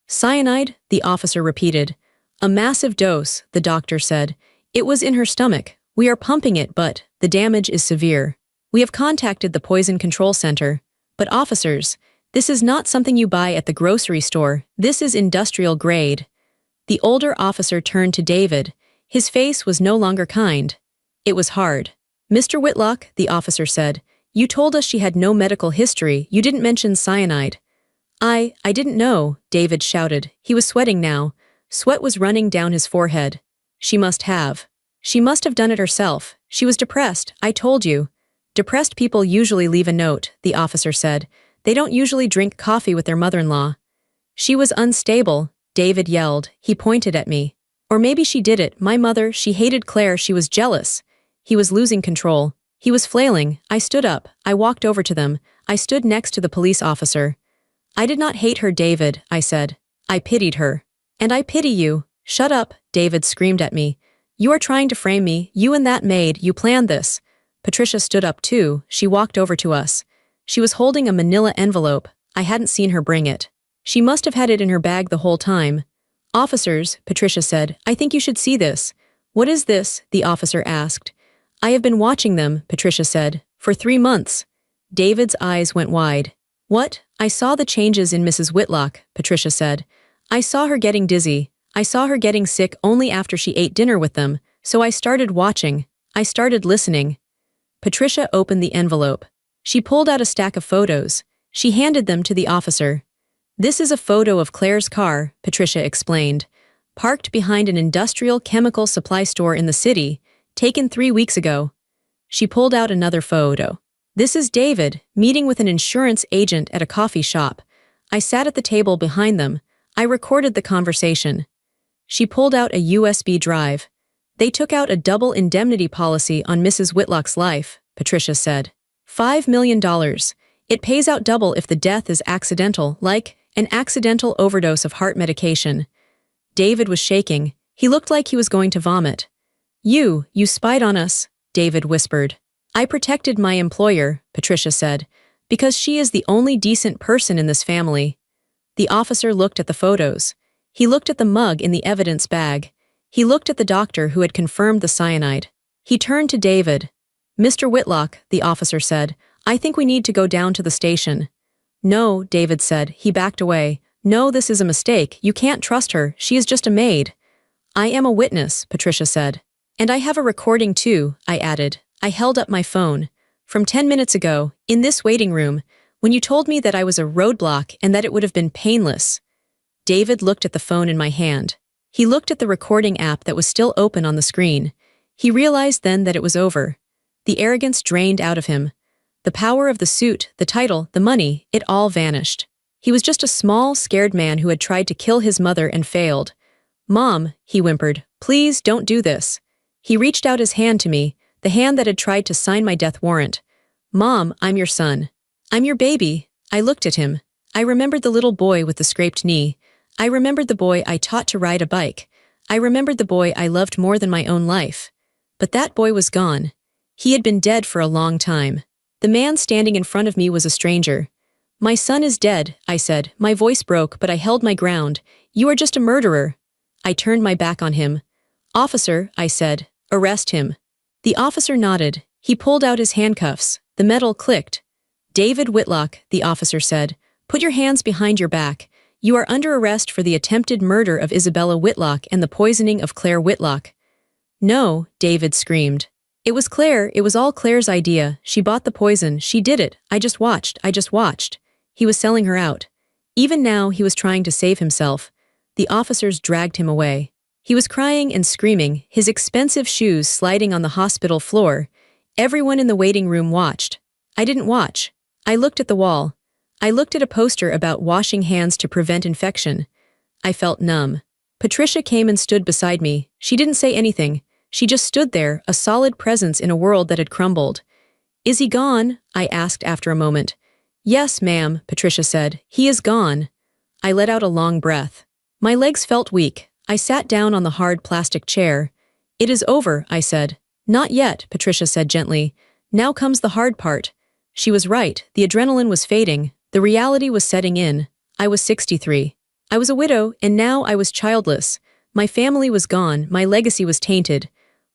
"Cyanide?" the officer repeated. "A massive dose," the doctor said. "It was in her stomach. We are pumping it, but the damage is severe. We have contacted the poison control center. But officers, this is not something you buy at the grocery store. This is industrial grade." The older officer turned to David. His face was no longer kind. It was hard. "Mr. Whitlock," the officer said, "you told us she had no medical history. You didn't mention cyanide." I didn't know," David shouted. He was sweating now. Sweat was running down his forehead. "She must have. She must have done it herself. She was depressed, I told you." "Depressed people usually leave a note," the officer said. "They don't usually drink coffee with their mother-in-law." "She was unstable," David yelled. He pointed at me. "Or maybe she did it. My mother, she hated Claire. She was jealous." He was losing control. He was flailing. I stood up. I walked over to them. I stood next to the police officer. "I did not hate her, David," I said. "I pitied her." "And I pity you." "Shut up," David screamed at me. "You are trying to frame me. You and that maid, you planned this." Patricia stood up too. She walked over to us. She was holding a manila envelope. I hadn't seen her bring it. She must have had it in her bag the whole time. "Officers," Patricia said, "I think you should see this." "What is this?" the officer asked. "I have been watching them," Patricia said, "for 3 months." David's eyes went wide. "What?" "I saw the changes in Mrs. Whitlock," Patricia said. "I saw her getting dizzy. I saw her getting sick only after she ate dinner with them, so I started watching. I started listening." Patricia opened the envelope. She pulled out a stack of photos. She handed them to the officer. "This is a photo of Claire's car," Patricia explained. "Parked behind an industrial chemical supply store in the city, taken 3 weeks ago." She pulled out another photo. "This is David, meeting with an insurance agent at a coffee shop. I sat at the table behind them. I recorded the conversation." She pulled out a USB drive. "They took out a double indemnity policy on Mrs. Whitlock's life," Patricia said. $5 million. It pays out double if the death is accidental, like an accidental overdose of heart medication." David was shaking. He looked like he was going to vomit. You spied on us," David whispered. "I protected my employer," Patricia said, "because she is the only decent person in this family." The officer looked at the photos. He looked at the mug in the evidence bag. He looked at the doctor who had confirmed the cyanide. He turned to David. "Mr. Whitlock," the officer said, "I think we need to go down to the station." "No," David said. He backed away. "No, this is a mistake. You can't trust her. She is just a maid." "I am a witness," Patricia said. "And I have a recording too," I added. I held up my phone. "From 10 minutes ago, in this waiting room, When you told me that I was a roadblock and that it would have been painless. David looked at the phone in my hand. He looked at the recording app that was still open on the screen. He realized then that it was over. The arrogance drained out of him. The power of the suit, the title, the money, it all vanished. He was just a small, scared man who had tried to kill his mother and failed. "Mom," he whimpered, "please don't do this." He reached out his hand to me, the hand that had tried to sign my death warrant. "Mom, I'm your son. I'm your baby." I looked at him. I remembered the little boy with the scraped knee. I remembered the boy I taught to ride a bike. I remembered the boy I loved more than my own life. But that boy was gone. He had been dead for a long time. The man standing in front of me was a stranger. "My son is dead," I said. My voice broke, but I held my ground. "You are just a murderer." I turned my back on him. "Officer," I said, "arrest him." The officer nodded. He pulled out his handcuffs. The metal clicked. "David Whitlock," the officer said, "put your hands behind your back. You are under arrest for the attempted murder of Isabella Whitlock and the poisoning of Claire Whitlock." "No," David screamed. "It was Claire, it was all Claire's idea. She bought the poison, she did it. I just watched. He was selling her out. Even now he was trying to save himself. The officers dragged him away. He was crying and screaming, his expensive shoes sliding on the hospital floor. Everyone in the waiting room watched. I didn't watch. I looked at the wall. I looked at a poster about washing hands to prevent infection. I felt numb. Patricia came and stood beside me. She didn't say anything. She just stood there, a solid presence in a world that had crumbled. "Is he gone?" I asked after a moment. "Yes, ma'am," Patricia said. "He is gone." I let out a long breath. My legs felt weak. I sat down on the hard plastic chair. "It is over," I said. "Not yet," Patricia said gently. "Now comes the hard part." She was right. The adrenaline was fading. The reality was setting in. I was 63. I was a widow, and now I was childless. My family was gone. My legacy was tainted.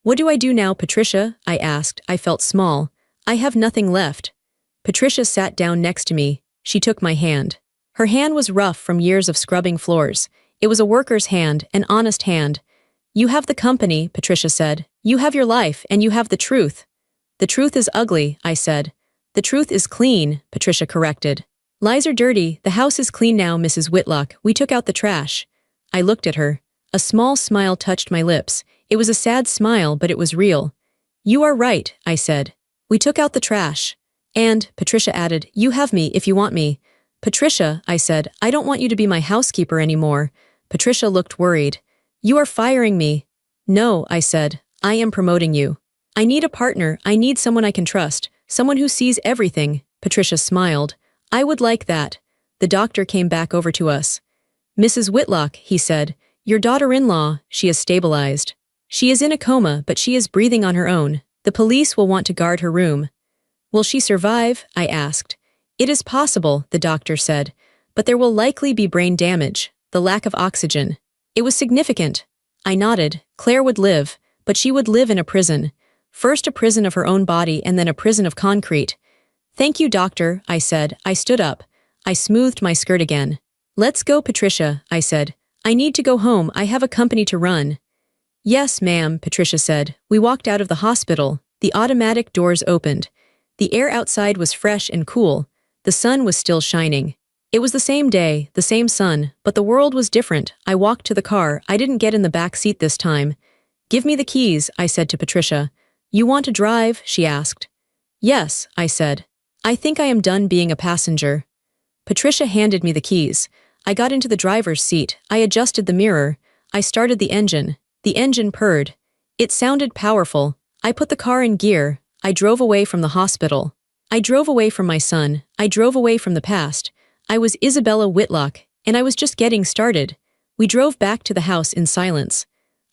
"What do I do now, Patricia?" I asked. I felt small. "I have nothing left." Patricia sat down next to me. She took my hand. Her hand was rough from years of scrubbing floors. It was a worker's hand, an honest hand. "You have the company," Patricia said. "You have your life, and you have the truth." "The truth is ugly," I said. "The truth is clean," Patricia corrected. "Lies are dirty. The house is clean now, Mrs. Whitlock. We took out the trash." I looked at her. A small smile touched my lips. It was a sad smile, but it was real. "You are right," I said. "We took out the trash." "And," Patricia added, "you have me if you want me." "Patricia," I said, "I don't want you to be my housekeeper anymore." Patricia looked worried. "You are firing me." "No," I said, "I am promoting you. I need a partner. I need someone I can trust, someone who sees everything." Patricia smiled. "I would like that." The doctor came back over to us. "Mrs. Whitlock," he said, "your daughter-in-law, she is stabilized. She is in a coma, but she is breathing on her own. The police will want to guard her room." "Will she survive?" I asked. "It is possible," the doctor said, "but there will likely be brain damage, the lack of oxygen." It was significant. I nodded. Claire would live, but she would live in a prison. First a prison of her own body and then a prison of concrete. "Thank you, doctor," I said. I stood up. I smoothed my skirt again. "Let's go, Patricia," I said. "I need to go home. I have a company to run." "Yes, ma'am," Patricia said. We walked out of the hospital. The automatic doors opened. The air outside was fresh and cool. The sun was still shining. It was the same day, the same sun, but the world was different. I walked to the car. I didn't get in the back seat this time. "Give me the keys," I said to Patricia. "You want to drive?" she asked. "Yes," I said. "I think I am done being a passenger." Patricia handed me the keys. I got into the driver's seat. I adjusted the mirror. I started the engine. The engine purred. It sounded powerful. I put the car in gear. I drove away from the hospital. I drove away from my son. I drove away from the past. I was Isabella Whitlock, and I was just getting started. We drove back to the house in silence.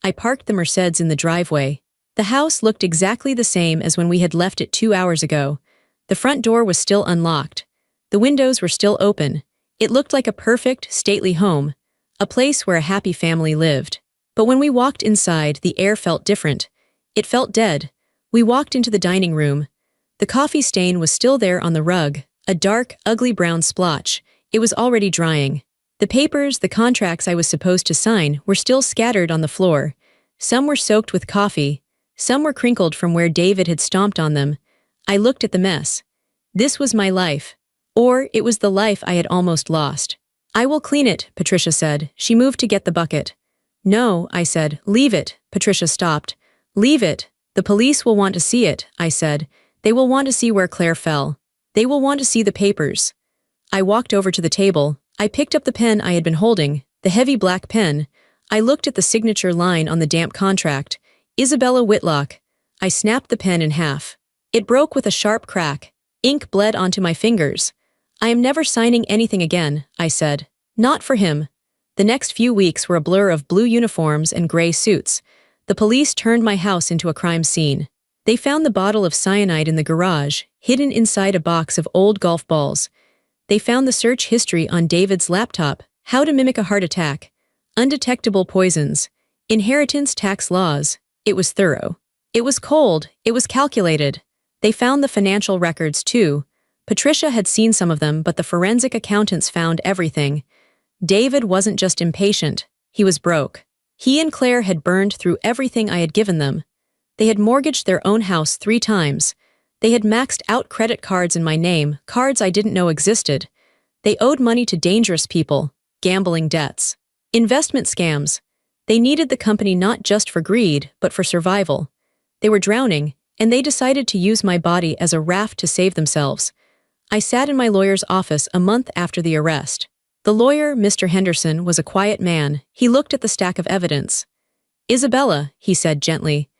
I parked the Mercedes in the driveway. The house looked exactly the same as when we had left it 2 hours ago. The front door was still unlocked. The windows were still open. It looked like a perfect, stately home, a place where a happy family lived. But when we walked inside, the air felt different. It felt dead. We walked into the dining room. The coffee stain was still there on the rug, a dark, ugly brown splotch. It was already drying. The papers, the contracts I was supposed to sign, were still scattered on the floor. Some were soaked with coffee. Some were crinkled from where David had stomped on them. I looked at the mess. This was my life. Or it was the life I had almost lost. "I will clean it," Patricia said. She moved to get the bucket. "No," I said. "Leave it." Patricia stopped. "Leave it. The police will want to see it," I said. "They will want to see where Claire fell. They will want to see the papers." I walked over to the table. I picked up the pen I had been holding, the heavy black pen. I looked at the signature line on the damp contract. Isabella Whitlock. I snapped the pen in half. It broke with a sharp crack. Ink bled onto my fingers. "I am never signing anything again," I said. "Not for him." The next few weeks were a blur of blue uniforms and gray suits. The police turned my house into a crime scene. They found the bottle of cyanide in the garage, hidden inside a box of old golf balls. They found the search history on David's laptop, how to mimic a heart attack, undetectable poisons, inheritance tax laws. It was thorough. It was cold. It was calculated. They found the financial records, too. Patricia had seen some of them, but the forensic accountants found everything. David wasn't just impatient. He was broke. He and Claire had burned through everything I had given them. They had mortgaged their own house 3 times. They had maxed out credit cards in my name, cards I didn't know existed. They owed money to dangerous people, gambling debts, investment scams. They needed the company not just for greed, but for survival. They were drowning, and they decided to use my body as a raft to save themselves. I sat in my lawyer's office a month after the arrest. The lawyer, Mr. Henderson, was a quiet man. He looked at the stack of evidence. "Isabella," he said gently,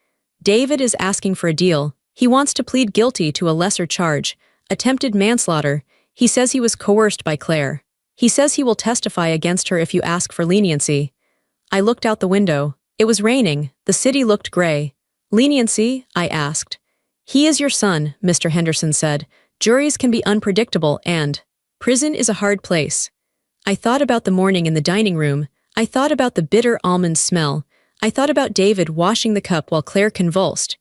"David is asking for a deal. He wants to plead guilty to a lesser charge, attempted manslaughter. He says he was coerced by Claire. He says he will testify against her if you ask for leniency." I looked out the window. It was raining. The city looked gray. "Leniency?" I asked. "He is your son," Mr. Henderson said. "Juries can be unpredictable and prison is a hard place." I thought about the morning in the dining room. I thought about the bitter almond smell. I thought about David washing the cup while Claire convulsed.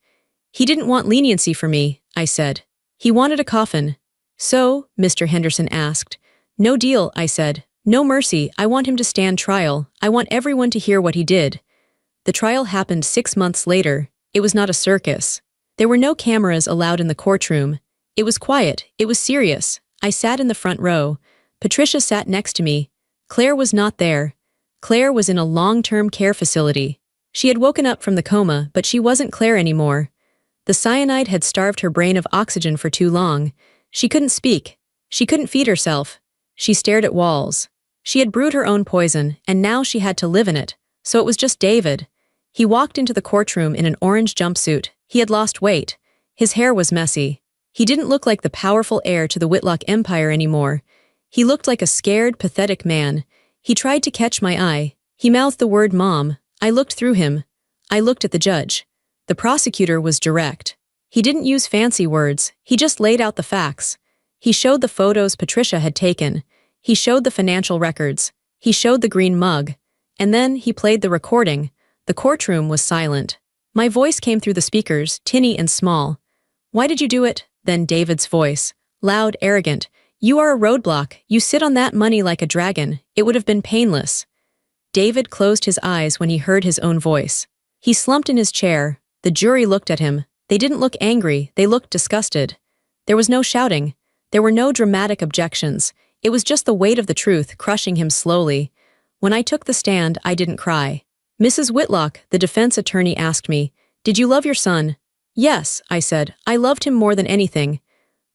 "He didn't want leniency for me," I said. "He wanted a coffin." "So?" Mr. Henderson asked. "No deal," I said. "No mercy. I want him to stand trial. I want everyone to hear what he did." The trial happened 6 months later. It was not a circus. There were no cameras allowed in the courtroom. It was quiet. It was serious. I sat in the front row. Patricia sat next to me. Claire was not there. Claire was in a long-term care facility. She had woken up from the coma, but she wasn't Claire anymore. The cyanide had starved her brain of oxygen for too long. She couldn't speak. She couldn't feed herself. She stared at walls. She had brewed her own poison, and now she had to live in it. So it was just David. He walked into the courtroom in an orange jumpsuit. He had lost weight. His hair was messy. He didn't look like the powerful heir to the Whitlock empire anymore. He looked like a scared, pathetic man. He tried to catch my eye. He mouthed the word "Mom." I looked through him. I looked at the judge. The prosecutor was direct. He didn't use fancy words. He just laid out the facts. He showed the photos Patricia had taken. He showed the financial records. He showed the green mug. And then he played the recording. The courtroom was silent. My voice came through the speakers, tinny and small. "Why did you do it?" Then David's voice. Loud, arrogant. "You are a roadblock. You sit on that money like a dragon. It would have been painless." David closed his eyes when he heard his own voice. He slumped in his chair. The jury looked at him. They didn't look angry. They looked disgusted. There was no shouting. There were no dramatic objections. It was just the weight of the truth crushing him slowly. When I took the stand, I didn't cry. "Mrs. Whitlock," the defense attorney asked me, "did you love your son?" "Yes," I said. "I loved him more than anything."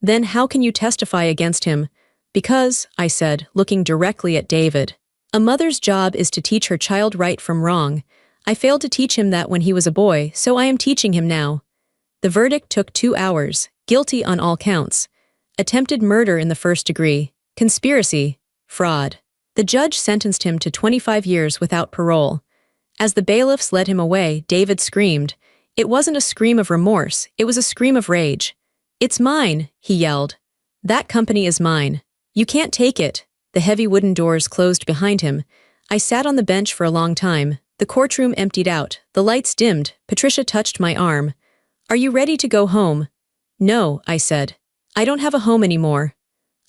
"Then how can you testify against him?" "Because," I said, looking directly at David, "a mother's job is to teach her child right from wrong. I failed to teach him that when he was a boy, so I am teaching him now." The verdict took 2 hours. Guilty on all counts. Attempted murder in the first degree. Conspiracy. Fraud. The judge sentenced him to 25 years without parole. As the bailiffs led him away, David screamed. It wasn't a scream of remorse, it was a scream of rage. "It's mine," he yelled. "That company is mine. You can't take it." The heavy wooden doors closed behind him. I sat on the bench for a long time. The courtroom emptied out. The lights dimmed. Patricia touched my arm. "Are you ready to go home?" "No," I said. "I don't have a home anymore."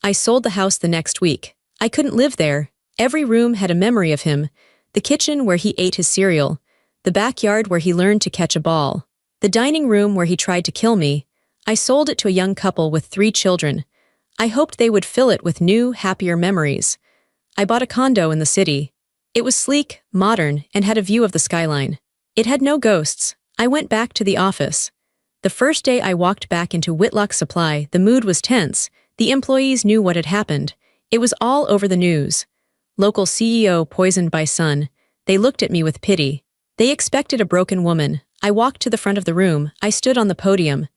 I sold the house the next week. I couldn't live there. Every room had a memory of him. The kitchen where he ate his cereal. The backyard where he learned to catch a ball. The dining room where he tried to kill me. I sold it to a young couple with 3 children. I hoped they would fill it with new, happier memories. I bought a condo in the city. It was sleek, modern, and had a view of the skyline. It had no ghosts. I went back to the office. The first day I walked back into Whitlock Supply, the mood was tense. The employees knew what had happened. It was all over the news. Local CEO poisoned by son. They looked at me with pity. They expected a broken woman. I walked to the front of the room. I stood on the podium.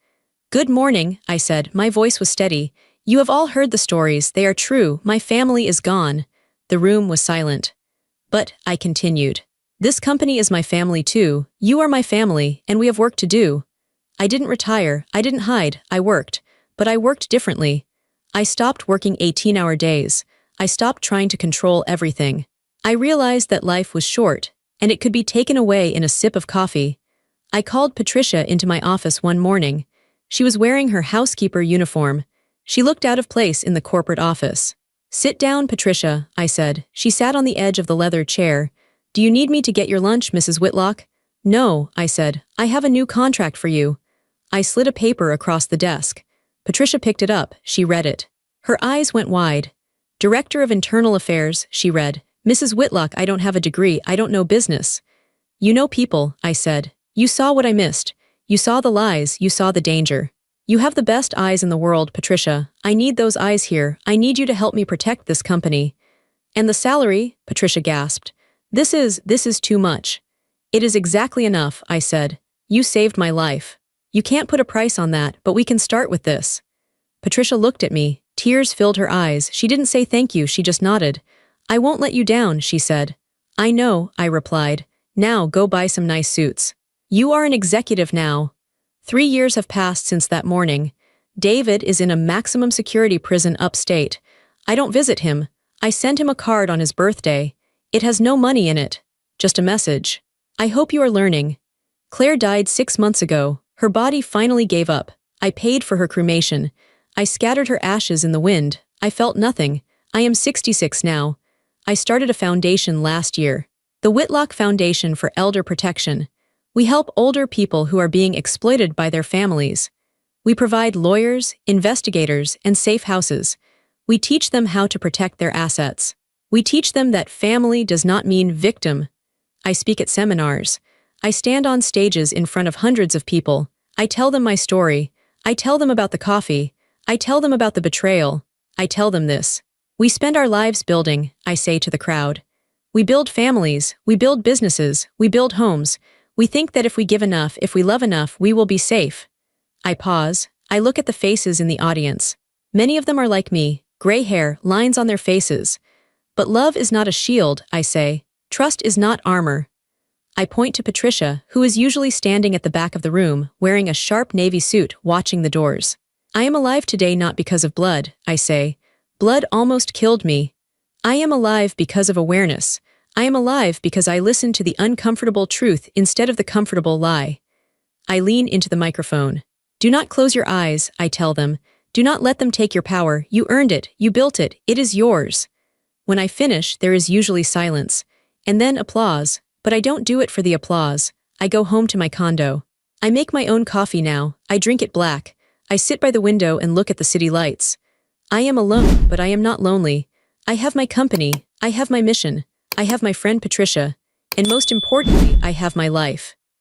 "Good morning," I said. My voice was steady. "You have all heard the stories. They are true. My family is gone." The room was silent. "But," I continued, "this company is my family too. You are my family, and we have work to do." I didn't retire. I didn't hide. I worked. But I worked differently. I stopped working 18-hour days. I stopped trying to control everything. I realized that life was short, and it could be taken away in a sip of coffee. I called Patricia into my office one morning. She was wearing her housekeeper uniform. She looked out of place in the corporate office. "Sit down, Patricia," I said. She sat on the edge of the leather chair. "Do you need me to get your lunch, Mrs. Whitlock?" "No," I said. "I have a new contract for you." I slid a paper across the desk. Patricia picked it up. She read it. Her eyes went wide. "Director of Internal Affairs," she read. "Mrs. Whitlock, I don't have a degree. I don't know business." "You know people," I said. "You saw what I missed. You saw the lies. You saw the danger. You have the best eyes in the world, Patricia. I need those eyes here. I need you to help me protect this company." "And the salary?" Patricia gasped. This is too much." "It is exactly enough," I said. "You saved my life. You can't put a price on that, but we can start with this." Patricia looked at me. Tears filled her eyes. She didn't say thank you, she just nodded. "I won't let you down," she said. "I know," I replied. "Now go buy some nice suits. You are an executive now." 3 years have passed since that morning. David is in a maximum security prison upstate. I don't visit him. I send him a card on his birthday. It has no money in it. Just a message. "I hope you are learning." Claire died 6 months ago. Her body finally gave up. I paid for her cremation. I scattered her ashes in the wind. I felt nothing. I am 66 now. I started a foundation last year. The Whitlock Foundation for Elder Protection. We help older people who are being exploited by their families. We provide lawyers, investigators, and safe houses. We teach them how to protect their assets. We teach them that family does not mean victim. I speak at seminars. I stand on stages in front of hundreds of people. I tell them my story. I tell them about the coffee. I tell them about the betrayal. I tell them this. We spend our lives building, I say to the crowd. We build families. We build businesses. We build homes. We think that if we give enough, if we love enough, we will be safe. I pause. I look at the faces in the audience. Many of them are like me, gray hair, lines on their faces. But love is not a shield, I say. Trust is not armor. I point to Patricia, who is usually standing at the back of the room, wearing a sharp navy suit, watching the doors. I am alive today not because of blood, I say. Blood almost killed me. I am alive because of awareness. I am alive because I listen to the uncomfortable truth instead of the comfortable lie. I lean into the microphone. Do not close your eyes, I tell them. Do not let them take your power. You earned it. You built it. It is yours. When I finish, there is usually silence. And then applause. But I don't do it for the applause. I go home to my condo. I make my own coffee now. I drink it black. I sit by the window and look at the city lights. I am alone, but I am not lonely. I have my company. I have my mission. I have my friend Patricia. And most importantly, I have my life.